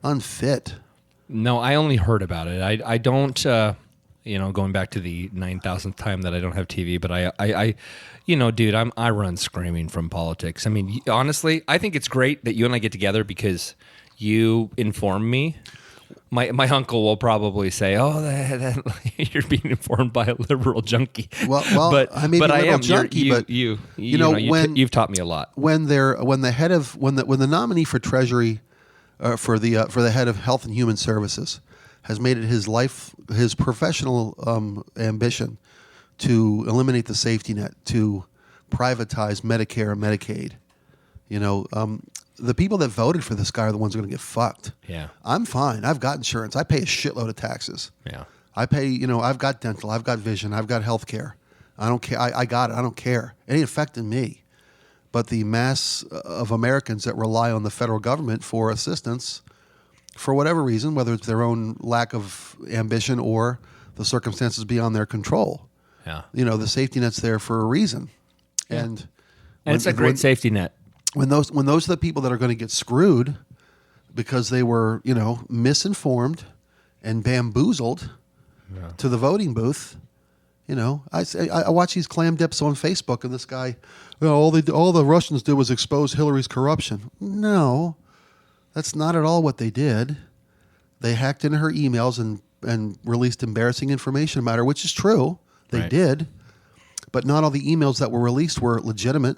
unfit. No, I only heard about it. I don't, going back to the 9,000th time that I don't have TV, but I dude, I run screaming from politics. I mean, honestly, I think it's great that you and I get together because you inform me. My uncle will probably say, "Oh, you're being informed by a liberal junkie." Well, but I may be a I liberal am junkie, but you've taught me a lot. When the nominee for Treasury, for the head of Health and Human Services, has made it his professional ambition to eliminate the safety net, to privatize Medicare and Medicaid. The people that voted for this guy are the ones who are going to get fucked. Yeah. I'm fine. I've got insurance. I pay a shitload of taxes. Yeah. I pay, I've got dental, I've got vision, I've got health care. I don't care. I got it. I don't care. It ain't affecting me. But the mass of Americans that rely on the federal government for assistance, for whatever reason, whether it's their own lack of ambition or the circumstances beyond their control, Yeah. the safety net's there for a reason. And it's a great safety net. When those are the people that are going to get screwed because they were, misinformed and bamboozled to the voting booth. I watch these clam dips on Facebook, and this guy, all the Russians did was expose Hillary's corruption. No, that's not at all what they did. They hacked into her emails and released embarrassing information about her, which is true. They Right. did, but not all the emails that were released were legitimate.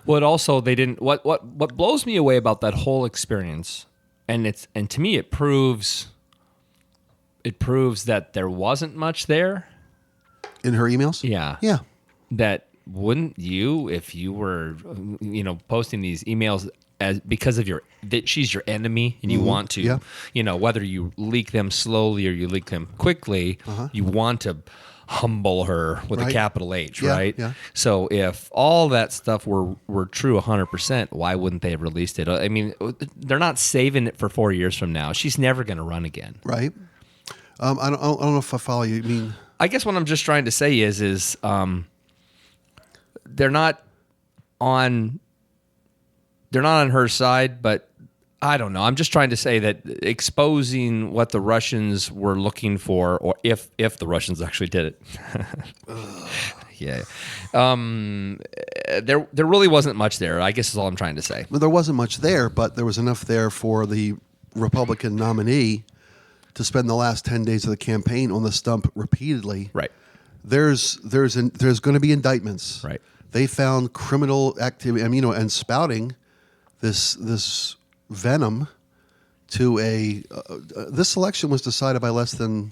What also they didn't. What blows me away about that whole experience, and to me it proves that there wasn't much there. In her emails? Yeah. Yeah. That wouldn't you, if you were, posting these emails because of that she's your enemy and you want to, Yeah. Whether you leak them slowly or you leak them quickly, you want to humble her with a Right. capital H, Yeah, right? yeah. So if all that stuff were true 100%, why wouldn't they have released it? I mean, they're not saving it for 4 years from now. She's never going to run again. Right. I don't know if I follow you. I mean, I guess what I'm just trying to say is they're not on her side, but I don't know. I'm just trying to say that exposing what the Russians were looking for, or if the Russians actually did it, yeah, there really wasn't much there. I guess is all I'm trying to say. well, there wasn't much there, but there was enough there for the Republican nominee to spend the last 10 days of the campaign on the stump repeatedly. Right. There's going to be indictments. Right. They found criminal activity, and spouting this venom to this election was decided by less than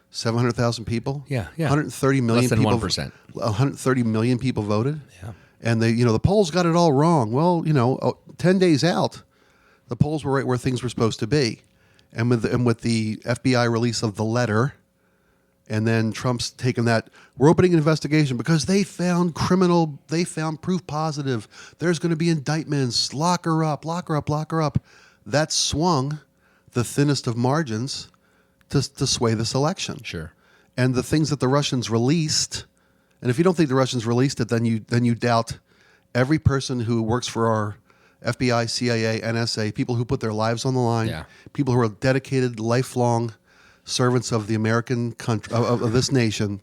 700,000 people. Yeah. 130 million Less than people. 1%. 130 million people voted. Yeah. And the polls got it all wrong. Well, 10 days out, the polls were right where things were supposed to be. And with the FBI release of the letter, and then Trump's taken that, we're opening an investigation because they found proof positive. There's going to be indictments. Lock her up. That swung the thinnest of margins to sway this election. Sure. And the things that the Russians released, and if you don't think the Russians released it, then you doubt every person who works for our FBI, CIA, NSA, people who put their lives on the line, people who are dedicated, lifelong servants of the American country, of this nation.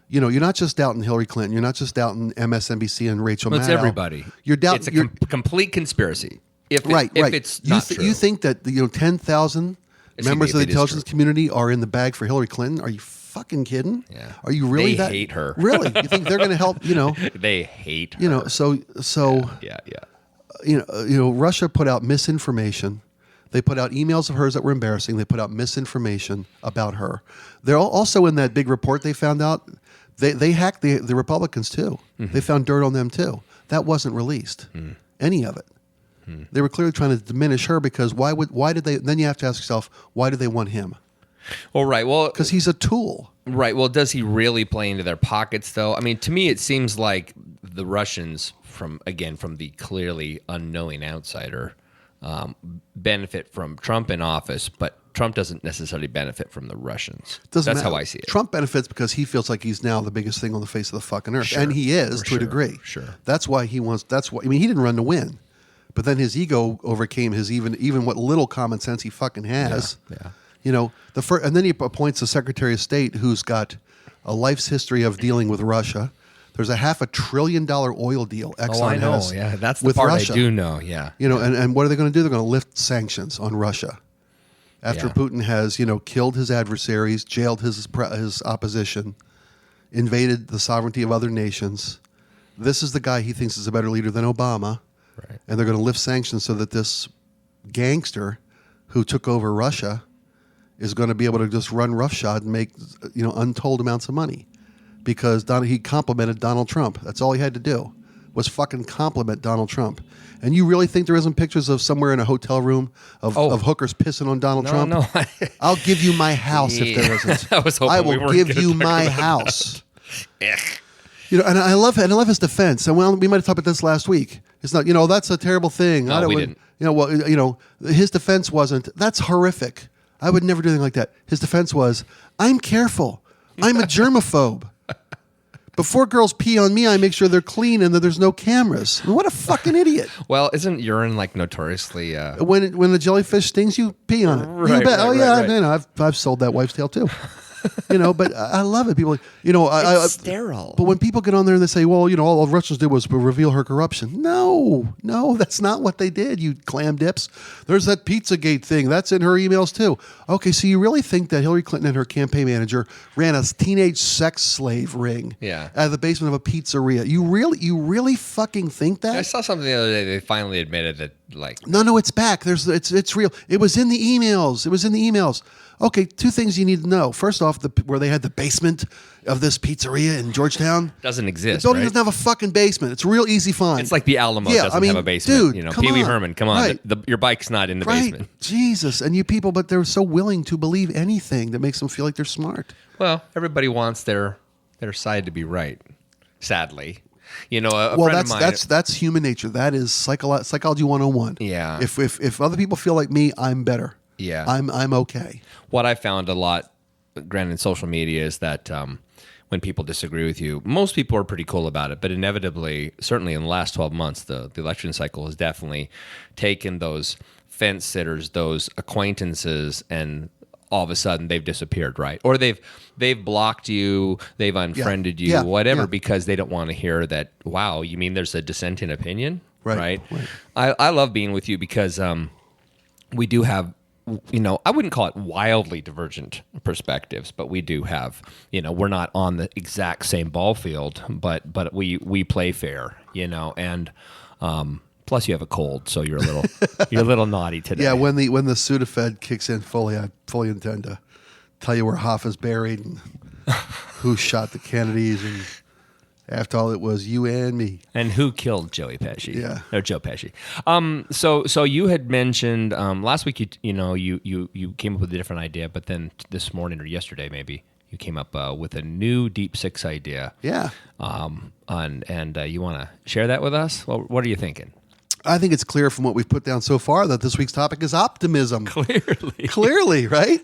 You know, you're not just doubting Hillary Clinton. You're not just doubting MSNBC and Rachel Maddow. It's everybody. You're doubting. It's a complete conspiracy. If it's not true. You think that 10,000 members of the intelligence community are in the bag for Hillary Clinton? Are you fucking kidding? Yeah. Are you really They hate her. Really? You think they're going to help? You know, they hate her. You know, so yeah. You know, Russia put out misinformation. They put out emails of hers that were embarrassing. They put out misinformation about her. They're also in that big report they found out. They hacked the Republicans too. They found dirt on them too. That wasn't released. Any of it. They were clearly trying to diminish her because why did they? Then you have to ask yourself, why do they want him? Well, right. Well, because he's a tool. Right. Well, does he really play into their pockets, though? I mean, to me, it seems like the Russians, from the clearly unknowing outsider, benefit from Trump in office, but Trump doesn't necessarily benefit from the Russians. That's how I see it. Trump benefits because he feels like he's now the biggest thing on the face of the fucking earth, and he is to a degree. Sure. That's why he wants. That's why. I mean, he didn't run to win, but then his ego overcame his even what little common sense he fucking has. Yeah. You know, and then he appoints a Secretary of State who's got a life's history of dealing with Russia. There's a $500 billion oil deal Exxon I know. has Yeah, that's the with part Russia. I do know. Yeah. You know, and what are they going to do? They're going to lift sanctions on Russia after Putin has, killed his adversaries, jailed his opposition, invaded the sovereignty of other nations. This is the guy he thinks is a better leader than Obama. Right. And they're going to lift sanctions so that this gangster who took over Russia is going to be able to just run roughshod and make untold amounts of money because he complimented Donald Trump. That's all he had to do was fucking compliment Donald Trump. And you really think there isn't pictures of somewhere in a hotel room of hookers pissing on Donald Trump? No. I'll give you my house if there isn't. I will give you my house. And I love his defense. And we might have talked about this last week. It's not, that's a terrible thing. No, we didn't. His defense wasn't. That's horrific. I would never do anything like that. His defense was, I'm careful. I'm a germaphobe. Before girls pee on me, I make sure they're clean and that there's no cameras. I mean, what a fucking idiot. Well, isn't urine like notoriously... When the jellyfish stings, you pee on it. Right, you bet. Right. I've sold that wife's tale too. But I love it. People, it's sterile. But when people get on there and they say, well, all the Russians did was reveal her corruption. No, that's not what they did, you clam dips. There's that Pizzagate thing. That's in her emails too. Okay, so you really think that Hillary Clinton and her campaign manager ran a teenage sex slave ring out of the basement of a pizzeria? You really fucking think that? I saw something the other day. They finally admitted that, No, it's back. It's real. It was in the emails. Okay, two things you need to know. First off, where they had the basement of this pizzeria in Georgetown doesn't exist. The building doesn't have a fucking basement. It's a real easy find. It's like the Alamo doesn't have a basement. Dude, Pee Wee Herman, come on. Right. Your bike's not in the basement. Jesus, and you people, but they're so willing to believe anything that makes them feel like they're smart. Well, everybody wants their side to be right. Sadly. That's human nature. That is psychology 101. Yeah. If other people feel like me, I'm better. Yeah. I'm okay. What I found a lot, granted, in social media is that when people disagree with you, most people are pretty cool about it. But inevitably, certainly in the last 12 months, the election cycle has definitely taken those fence sitters, those acquaintances, and all of a sudden they've disappeared, right? Or they've blocked you, they've unfriended you, whatever, because they don't want to hear that, wow, you mean there's a dissenting opinion? Right. I love being with you because we do have, I wouldn't call it wildly divergent perspectives, but we do have, we're not on the exact same ball field, but we play fair, and plus you have a cold, so you're a little naughty today. Yeah, when the Sudafed kicks in fully, I fully intend to tell you where Hoffa's buried and who shot the Kennedys, and after all, it was you and me. And who killed Joey Pesci? Yeah, or Joe Pesci. So you had mentioned last week. You came up with a different idea, but then this morning or yesterday maybe you came up with a new Deep Six idea. Yeah. And you want to share that with us? Well, what are you thinking? I think it's clear from what we've put down so far that this week's topic is optimism. Clearly, right?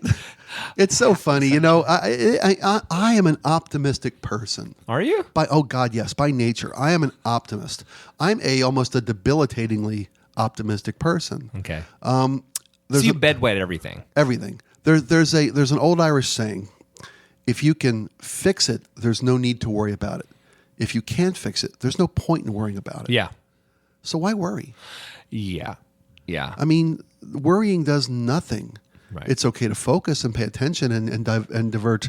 It's so funny. I am an optimistic person. Are you? Oh God, yes. By nature, I am an optimist. I'm almost a debilitatingly optimistic person. Okay. Um, So you bedwet everything. everything. There's an old Irish saying: if you can fix it, there's no need to worry about it. If you can't fix it, there's no point in worrying about it. Yeah. So why worry? Yeah. Yeah. I mean, worrying does nothing. Right. It's okay to focus and pay attention and divert,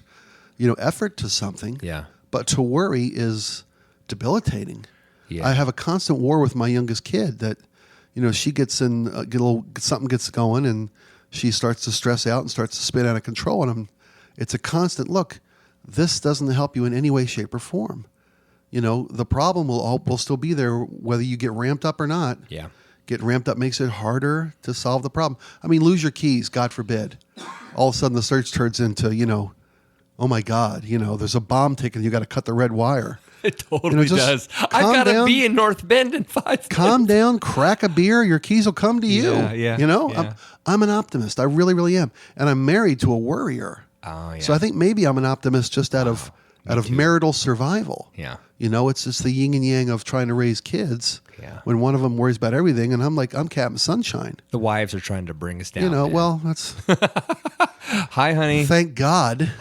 effort to something. Yeah. But to worry is debilitating. Yeah. I have a constant war with my youngest kid that, she gets in, something gets going and she starts to stress out and starts to spin out of control. And it's a constant look. This doesn't help you in any way, shape, or form. The problem will still be there whether you get ramped up or not. Yeah. Getting ramped up makes it harder to solve the problem. I mean, lose your keys, God forbid. All of a sudden the search turns into, oh my God, there's a bomb ticking. You got to cut the red wire. It totally does. I've got to be in North Bend in 5 minutes. Calm down, crack a beer. Your keys will come to you. Yeah. Yeah. I'm an optimist. I really, really am. And I'm married to a worrier. Oh, yeah. So I think maybe I'm an optimist just out of marital survival. Yeah. It's just the yin and yang of trying to raise kids. Yeah. When one of them worries about everything, and I'm like, I'm Captain Sunshine. The wives are trying to bring us down. man. Well, that's Hi, honey. thank God.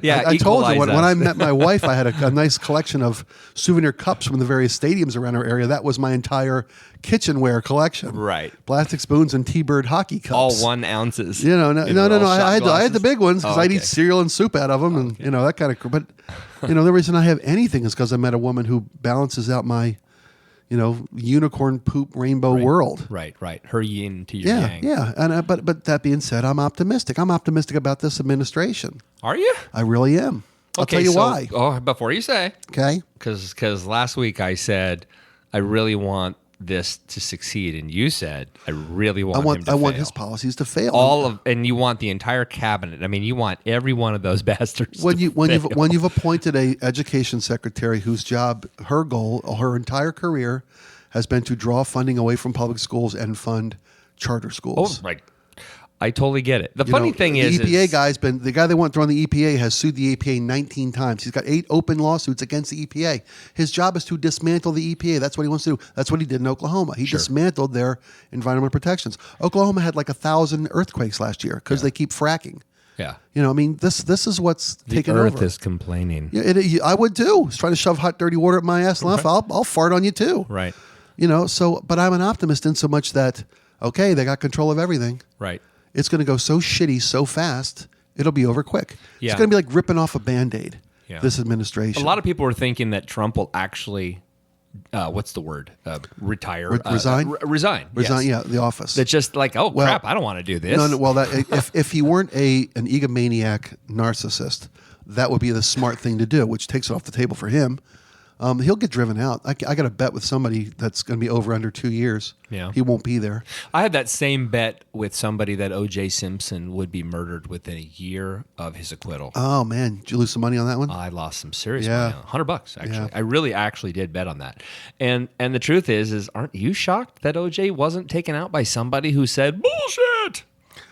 Yeah, I told you equalize when us. I met my wife, I had a nice collection of souvenir cups from the various stadiums around our area. That was my entire kitchenware collection. Right. Plastic spoons and T-Bird hockey cups. All 1 ounces. No. You know, all shot I had the glasses? big ones because Oh, I'd eat okay. cereal and soup out of them, and that kind of. But the reason I have anything is because I met a woman who balances out my, unicorn poop rainbow world. Right. Her yin to your yang. Yeah. And but that being said, I'm optimistic. I'm optimistic about this administration. Are you? I really am. I'll tell you why. Oh, before you say. Okay. Because last week I said, I really want this to succeed. And you said, I really want him to I want fail. his policies to fail. And you want the entire cabinet. I mean, you want every one of those bastards when to you've fail. appointed a education secretary whose job, her goal, her entire career has been to draw funding away from public schools and fund charter schools. Oh, right. I totally get it. The funny thing the is, EPA the guy they want to run the EPA has sued the EPA 19 times. He's got 8 open lawsuits against the EPA. His job is to dismantle the EPA. That's what he wants to do. That's what he did in Oklahoma. He dismantled their environmental protections. Oklahoma had like 1,000 earthquakes last year because they keep fracking. yeah, This is what's taken the earth over. is complaining. Yeah, I would too. It's trying to shove hot, dirty water up my ass. Right. I'll fart on you too. Right. But I'm an optimist in so much that, okay, they got control of everything. Right. It's going to go so shitty so fast, it'll be over quick. Yeah. It's going to be like ripping off a Band-Aid, this administration. A lot of people are thinking that Trump will actually, what's the word? Retire. Resign? Resign. Resign, yes. the office. That's just like, crap, I don't want to do this. No, well, if he weren't an egomaniac narcissist, that would be the smart thing to do, which takes it off the table for him. He'll get driven out. I got a bet with somebody that's going to be over under 2 years. Yeah. He won't be there. I had that same bet with somebody that O.J. Simpson would be murdered within a year of his acquittal. Oh, man. Did you lose some money on that one? I lost some serious Yeah. money on it. $100 actually. Yeah. I really actually did bet on that. And the truth is aren't you shocked that O.J. wasn't taken out by somebody who said bullshit?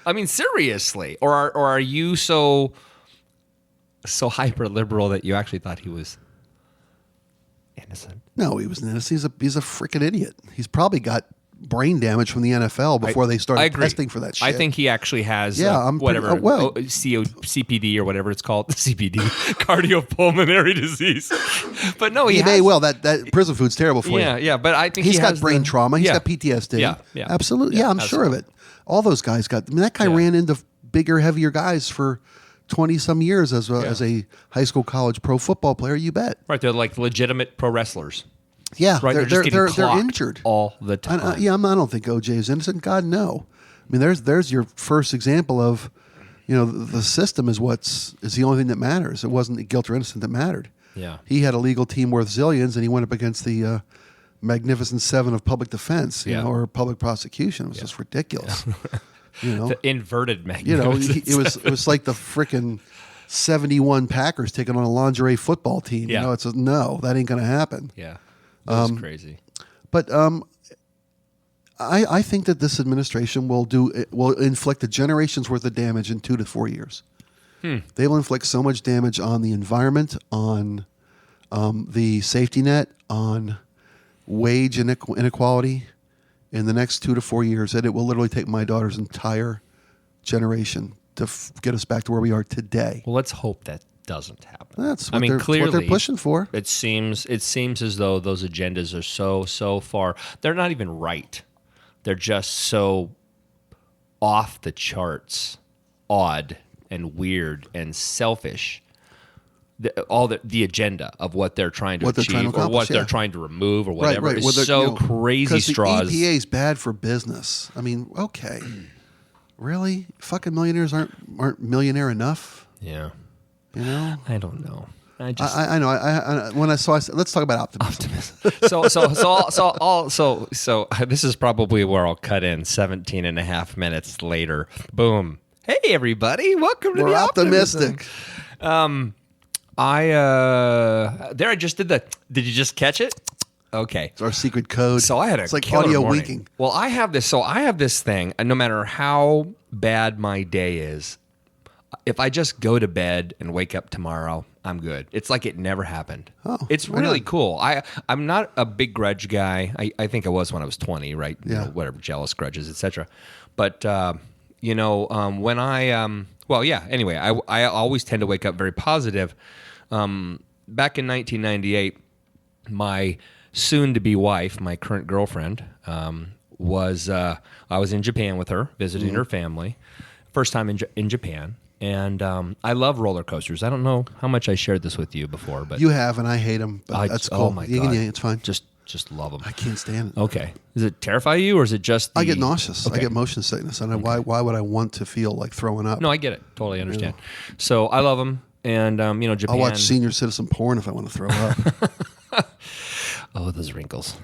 I mean, seriously. Or are you so hyper liberal that you actually thought he was innocent? No, he was innocent. He's a freaking idiot. He's probably got brain damage from the NFL before they I started agree. testing for that shit. I think he actually has I'm pretty- whatever CPD or whatever it's called, CPD, cardiopulmonary disease. But no, he may has, well. That prison food's terrible for you. Yeah, but I think He's he got has brain the- trauma. He's yeah. got PTSD. Yeah. Absolutely. Yeah, I'm sure of it. All those guys got. I mean, that guy ran into bigger, heavier guys for 20-some years as a high school, college pro football player. You bet. Right, they're like legitimate pro wrestlers. Yeah, Right, they're injured all the time. I don't think OJ is innocent. God, no. I mean, there's your first example of, the system is the only thing that matters. It wasn't the guilt or innocent that mattered. Yeah. He had a legal team worth zillions, and he went up against the Magnificent Seven of public defense, or public prosecution. It was just ridiculous. The inverted It magnificent. was like the frickin' 71 Packers taking on a lingerie football team. Yeah. It's no, that ain't going to happen. Yeah, that's crazy. But I think that this administration will inflict a generation's worth of damage in 2 to 4 years. They will inflict so much damage on the environment, on the safety net, on wage inequality. in the next 2 to 4 years that it will literally take my daughter's entire generation to get us back to where we are today. Well, let's hope that doesn't happen. That's what I mean, they're, clearly, what they're pushing for. It seems as though those agendas are so far. They're not even right. They're just so off the charts, odd and weird and selfish. The agenda of what they're trying to achieve or what they're trying to remove or whatever is so crazy straws. The EPA is bad for business. I mean, okay, really? Fucking millionaires aren't millionaire enough? Yeah. You know? I don't know. I know. When I said, let's talk about optimism. So this is probably where I'll cut in 17 and a half minutes later. Boom. Hey, everybody. Welcome to We're the optimistic. I just did the, did you just catch it? Okay. It's our secret code. So I had it's like audio winking. Well, I have this thing, and no matter how bad my day is, if I just go to bed and wake up tomorrow, I'm good. It's like it never happened. Oh, it's really cool. I'm not a big grudge guy. I think I was when I was 20, right? Yeah. Whatever, jealous grudges, etc. But when anyway, I always tend to wake up very positive. Back in 1998, my soon-to-be wife, my current girlfriend, I was in Japan with her, visiting her family. First time in Japan. And I love roller coasters. I don't know how much I shared this with you before, but you have, and I hate them. But that's cool. Oh my God. It's fine. Just love them. I can't stand it. Okay. Does it terrify you, or is it just? I get nauseous. Okay. I get motion sickness, and why would I want to feel like throwing up? No, I get it. Totally understand. Yeah. So I love them, and Japan. I'll watch senior citizen porn if I want to throw up. Oh, those wrinkles.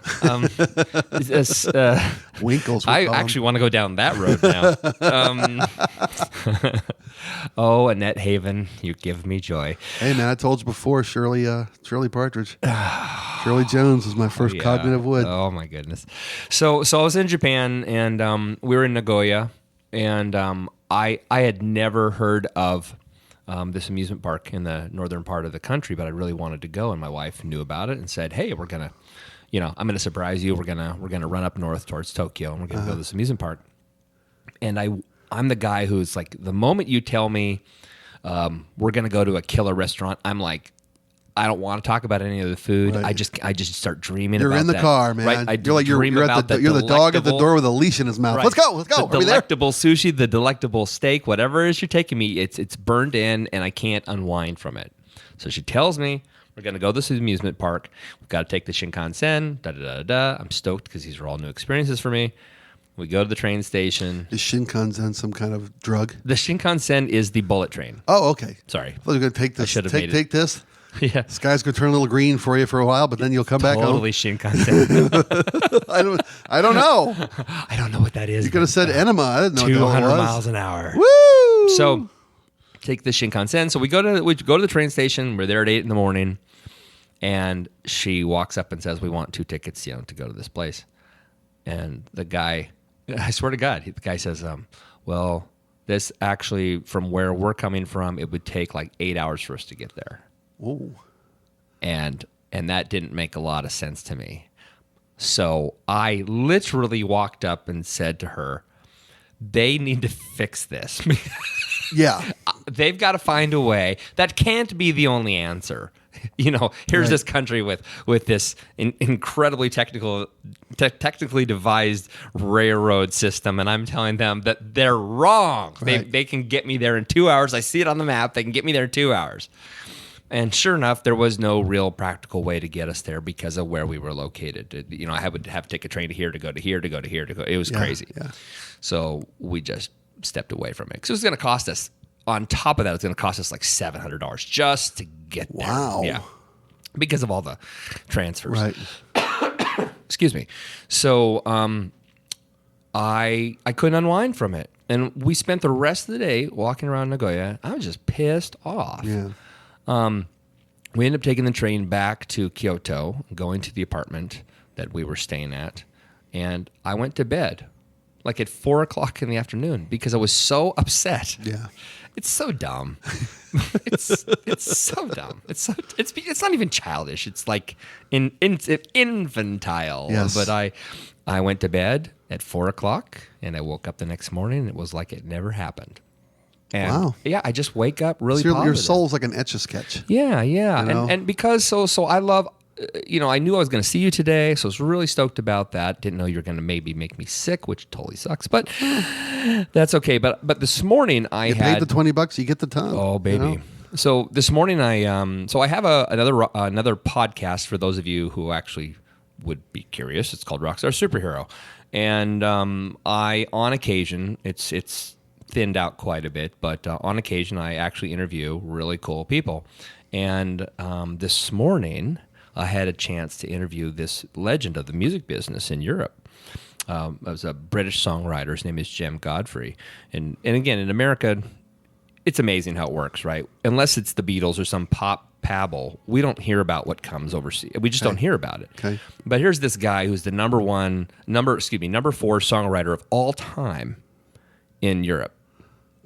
Winkles. I actually want to go down that road now. Oh, Annette Haven, you give me joy. Hey, man, I told you before, Shirley Partridge. Shirley Jones was my first cognitive wood. Oh, my goodness. So I was in Japan, and we were in Nagoya, and I had never heard of this amusement park in the northern part of the country, but I really wanted to go, and my wife knew about it and said, "Hey, we're gonna, I'm gonna surprise you. We're gonna run up north towards Tokyo, and we're gonna go to this amusement park." And I'm the guy who's like, the moment you tell me we're gonna go to a killer restaurant, I'm like, I don't want to talk about any of the food. Right. I just start dreaming. You're about in the that, car, man. Right? You're the dog at the door with a leash in his mouth. Right. Let's go. The delectable sushi, the delectable steak, whatever it is you're taking me, it's burned in, and I can't unwind from it. So she tells me we're going to go to this amusement park. We've got to take the Shinkansen. I'm stoked because these are all new experiences for me. We go to the train station. Is Shinkansen some kind of drug? The Shinkansen is the bullet train. Oh, okay. Sorry. I thought you were going to take this. Take this. Yeah. The sky's going to turn a little green for you for a while, but then you'll come back home. Totally Shinkansen. I don't know. I don't know what that is. You could have said enema. I didn't know 200 what it was. miles an hour. Woo! So take the Shinkansen. So we go to the train station. We're there at 8 in the morning, and she walks up and says, "We want 2 tickets, to go to this place." And the guy, I swear to God, the guy says, "Well, this actually, from where we're coming from, it would take like 8 hours for us to get there." Ooh. And that didn't make a lot of sense to me. So I literally walked up and said to her, they need to fix this. Yeah. They've got to find a way. That can't be the only answer. Here's this country with this incredibly technically devised railroad system, and I'm telling them that they're wrong. Right. They can get me there in 2 hours. I see it on the map. They can get me there in 2 hours. And sure enough, there was no real practical way to get us there because of where we were located. I would have to take a train to here to go to here to go to here to go. It was crazy. Yeah. So we just stepped away from it because it was going to cost us. On top of that, it's going to cost us like $700 just to get there. Wow. Yeah. Because of all the transfers. Right. Excuse me. So I couldn't unwind from it. And we spent the rest of the day walking around Nagoya. I was just pissed off. Yeah. We ended up taking the train back to Kyoto, going to the apartment that we were staying at, and I went to bed like at 4:00 in the afternoon because I was so upset. Yeah. It's so dumb. It's so dumb. It's not even childish. It's like infantile. Yes. But I went to bed at 4 o'clock, and I woke up the next morning, and it was like it never happened. And Wow. yeah, I just wake up really So your positive. soul's like an Etch-a-Sketch. Yeah. You know? And because so I love, I knew I was going to see you today, so I was really stoked about that. Didn't know you were going to maybe make me sick, which totally sucks, but that's okay. But this morning I You had paid the $20, you get the tongue. Oh, baby. You know? So this morning I have another podcast for those of you who actually would be curious. It's called Rockstar Superhero, and I on occasion it's thinned out quite a bit, but on occasion I actually interview really cool people, and this morning I had a chance to interview this legend of the music business in Europe. It was a British songwriter. His name is Jem Godfrey, and again in America. It's amazing how it works, right? Unless it's the Beatles or some pop pabble, we don't hear about what comes overseas. We just don't hear about it. Okay. But here's this guy who's the number 4 songwriter of all time in Europe.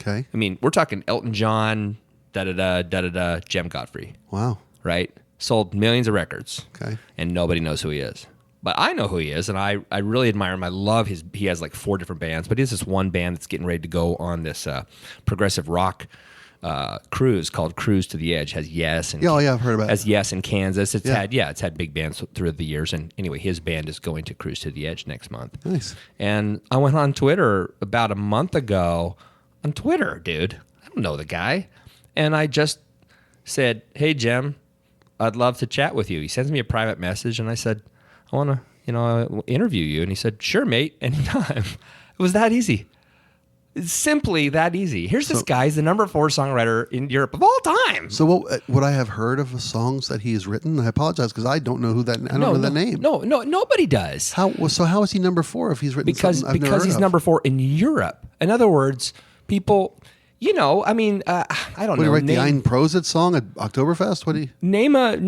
Okay. I mean, we're talking Elton John, Jem Godfrey, Wow. right? Sold millions of records. Okay. And nobody knows who he is. But I know who he is, and I really admire him. I love he has like 4 different bands, but he has this one band that's getting ready to go on this progressive rock cruise called Cruise to the Edge. Has Yes and I've heard about it. Has Yes in Kansas. It's Yeah. had big bands through the years, and anyway, his band is going to Cruise to the Edge next month. Nice. And I went on Twitter about a month ago. On Twitter, dude, I don't know the guy, and I just said, "Hey, Jem, I'd love to chat with you." He sends me a private message, and I said, I want to, interview you. And he said, sure, mate, anytime. It was that easy. It's simply that easy. Here's this guy. He's the number 4 songwriter in Europe of all time. So would I have heard of the songs that he has written? I apologize because I don't know that name. No, nobody does. How is he number 4 if he's written Because something I've never heard he's of? number 4 in Europe. In other words, people... I don't What know. do you write the Ein Prosit song at Oktoberfest? What do you... Name a.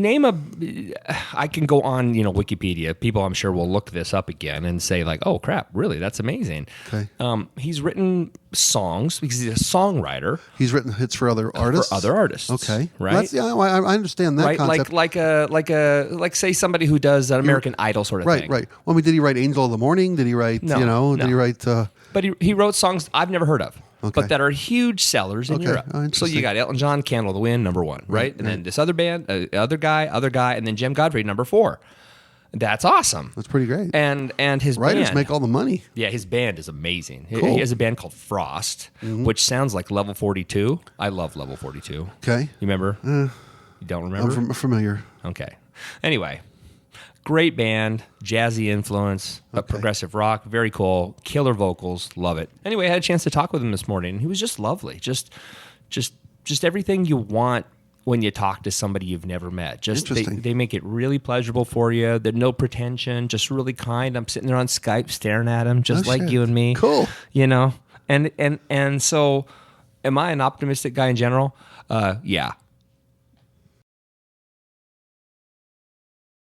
I can go on, Wikipedia. People, I'm sure, will look this up again and say like, "Oh crap, really? That's amazing." Okay. He's written songs because he's a songwriter. He's written hits for other artists? Okay, right? That's, I understand that Right, concept. like say somebody who does an American Idol sort of Right, thing. right. Well, I mean, did he write Angel of the Morning? Did he write, No, did he write... But he wrote songs I've never heard of, Okay. but that are huge sellers in Okay. Europe. Oh, So interesting. you got Elton John, Candle of the Wind, number 1, right? And then this other band, other guy, and then Jem Godfrey, number 4. That's awesome. That's pretty great. And his Writers band, make all the money. yeah, his band is amazing. Cool. He has a band called Frost, which sounds like Level 42. I love Level 42. Okay. You remember? You don't remember? I'm familiar. Okay. Anyway, great band, jazzy influence, progressive rock, very cool, killer vocals, love it. Anyway, I had a chance to talk with him this morning, and he was just lovely. Just everything you want when you talk to somebody you've never met. Just Interesting. they make it really pleasurable for you. They're no pretension, just really kind. I'm sitting there on Skype staring at him, just Oh, like shit. you and me. Cool. And so, am I an optimistic guy in general? Yeah.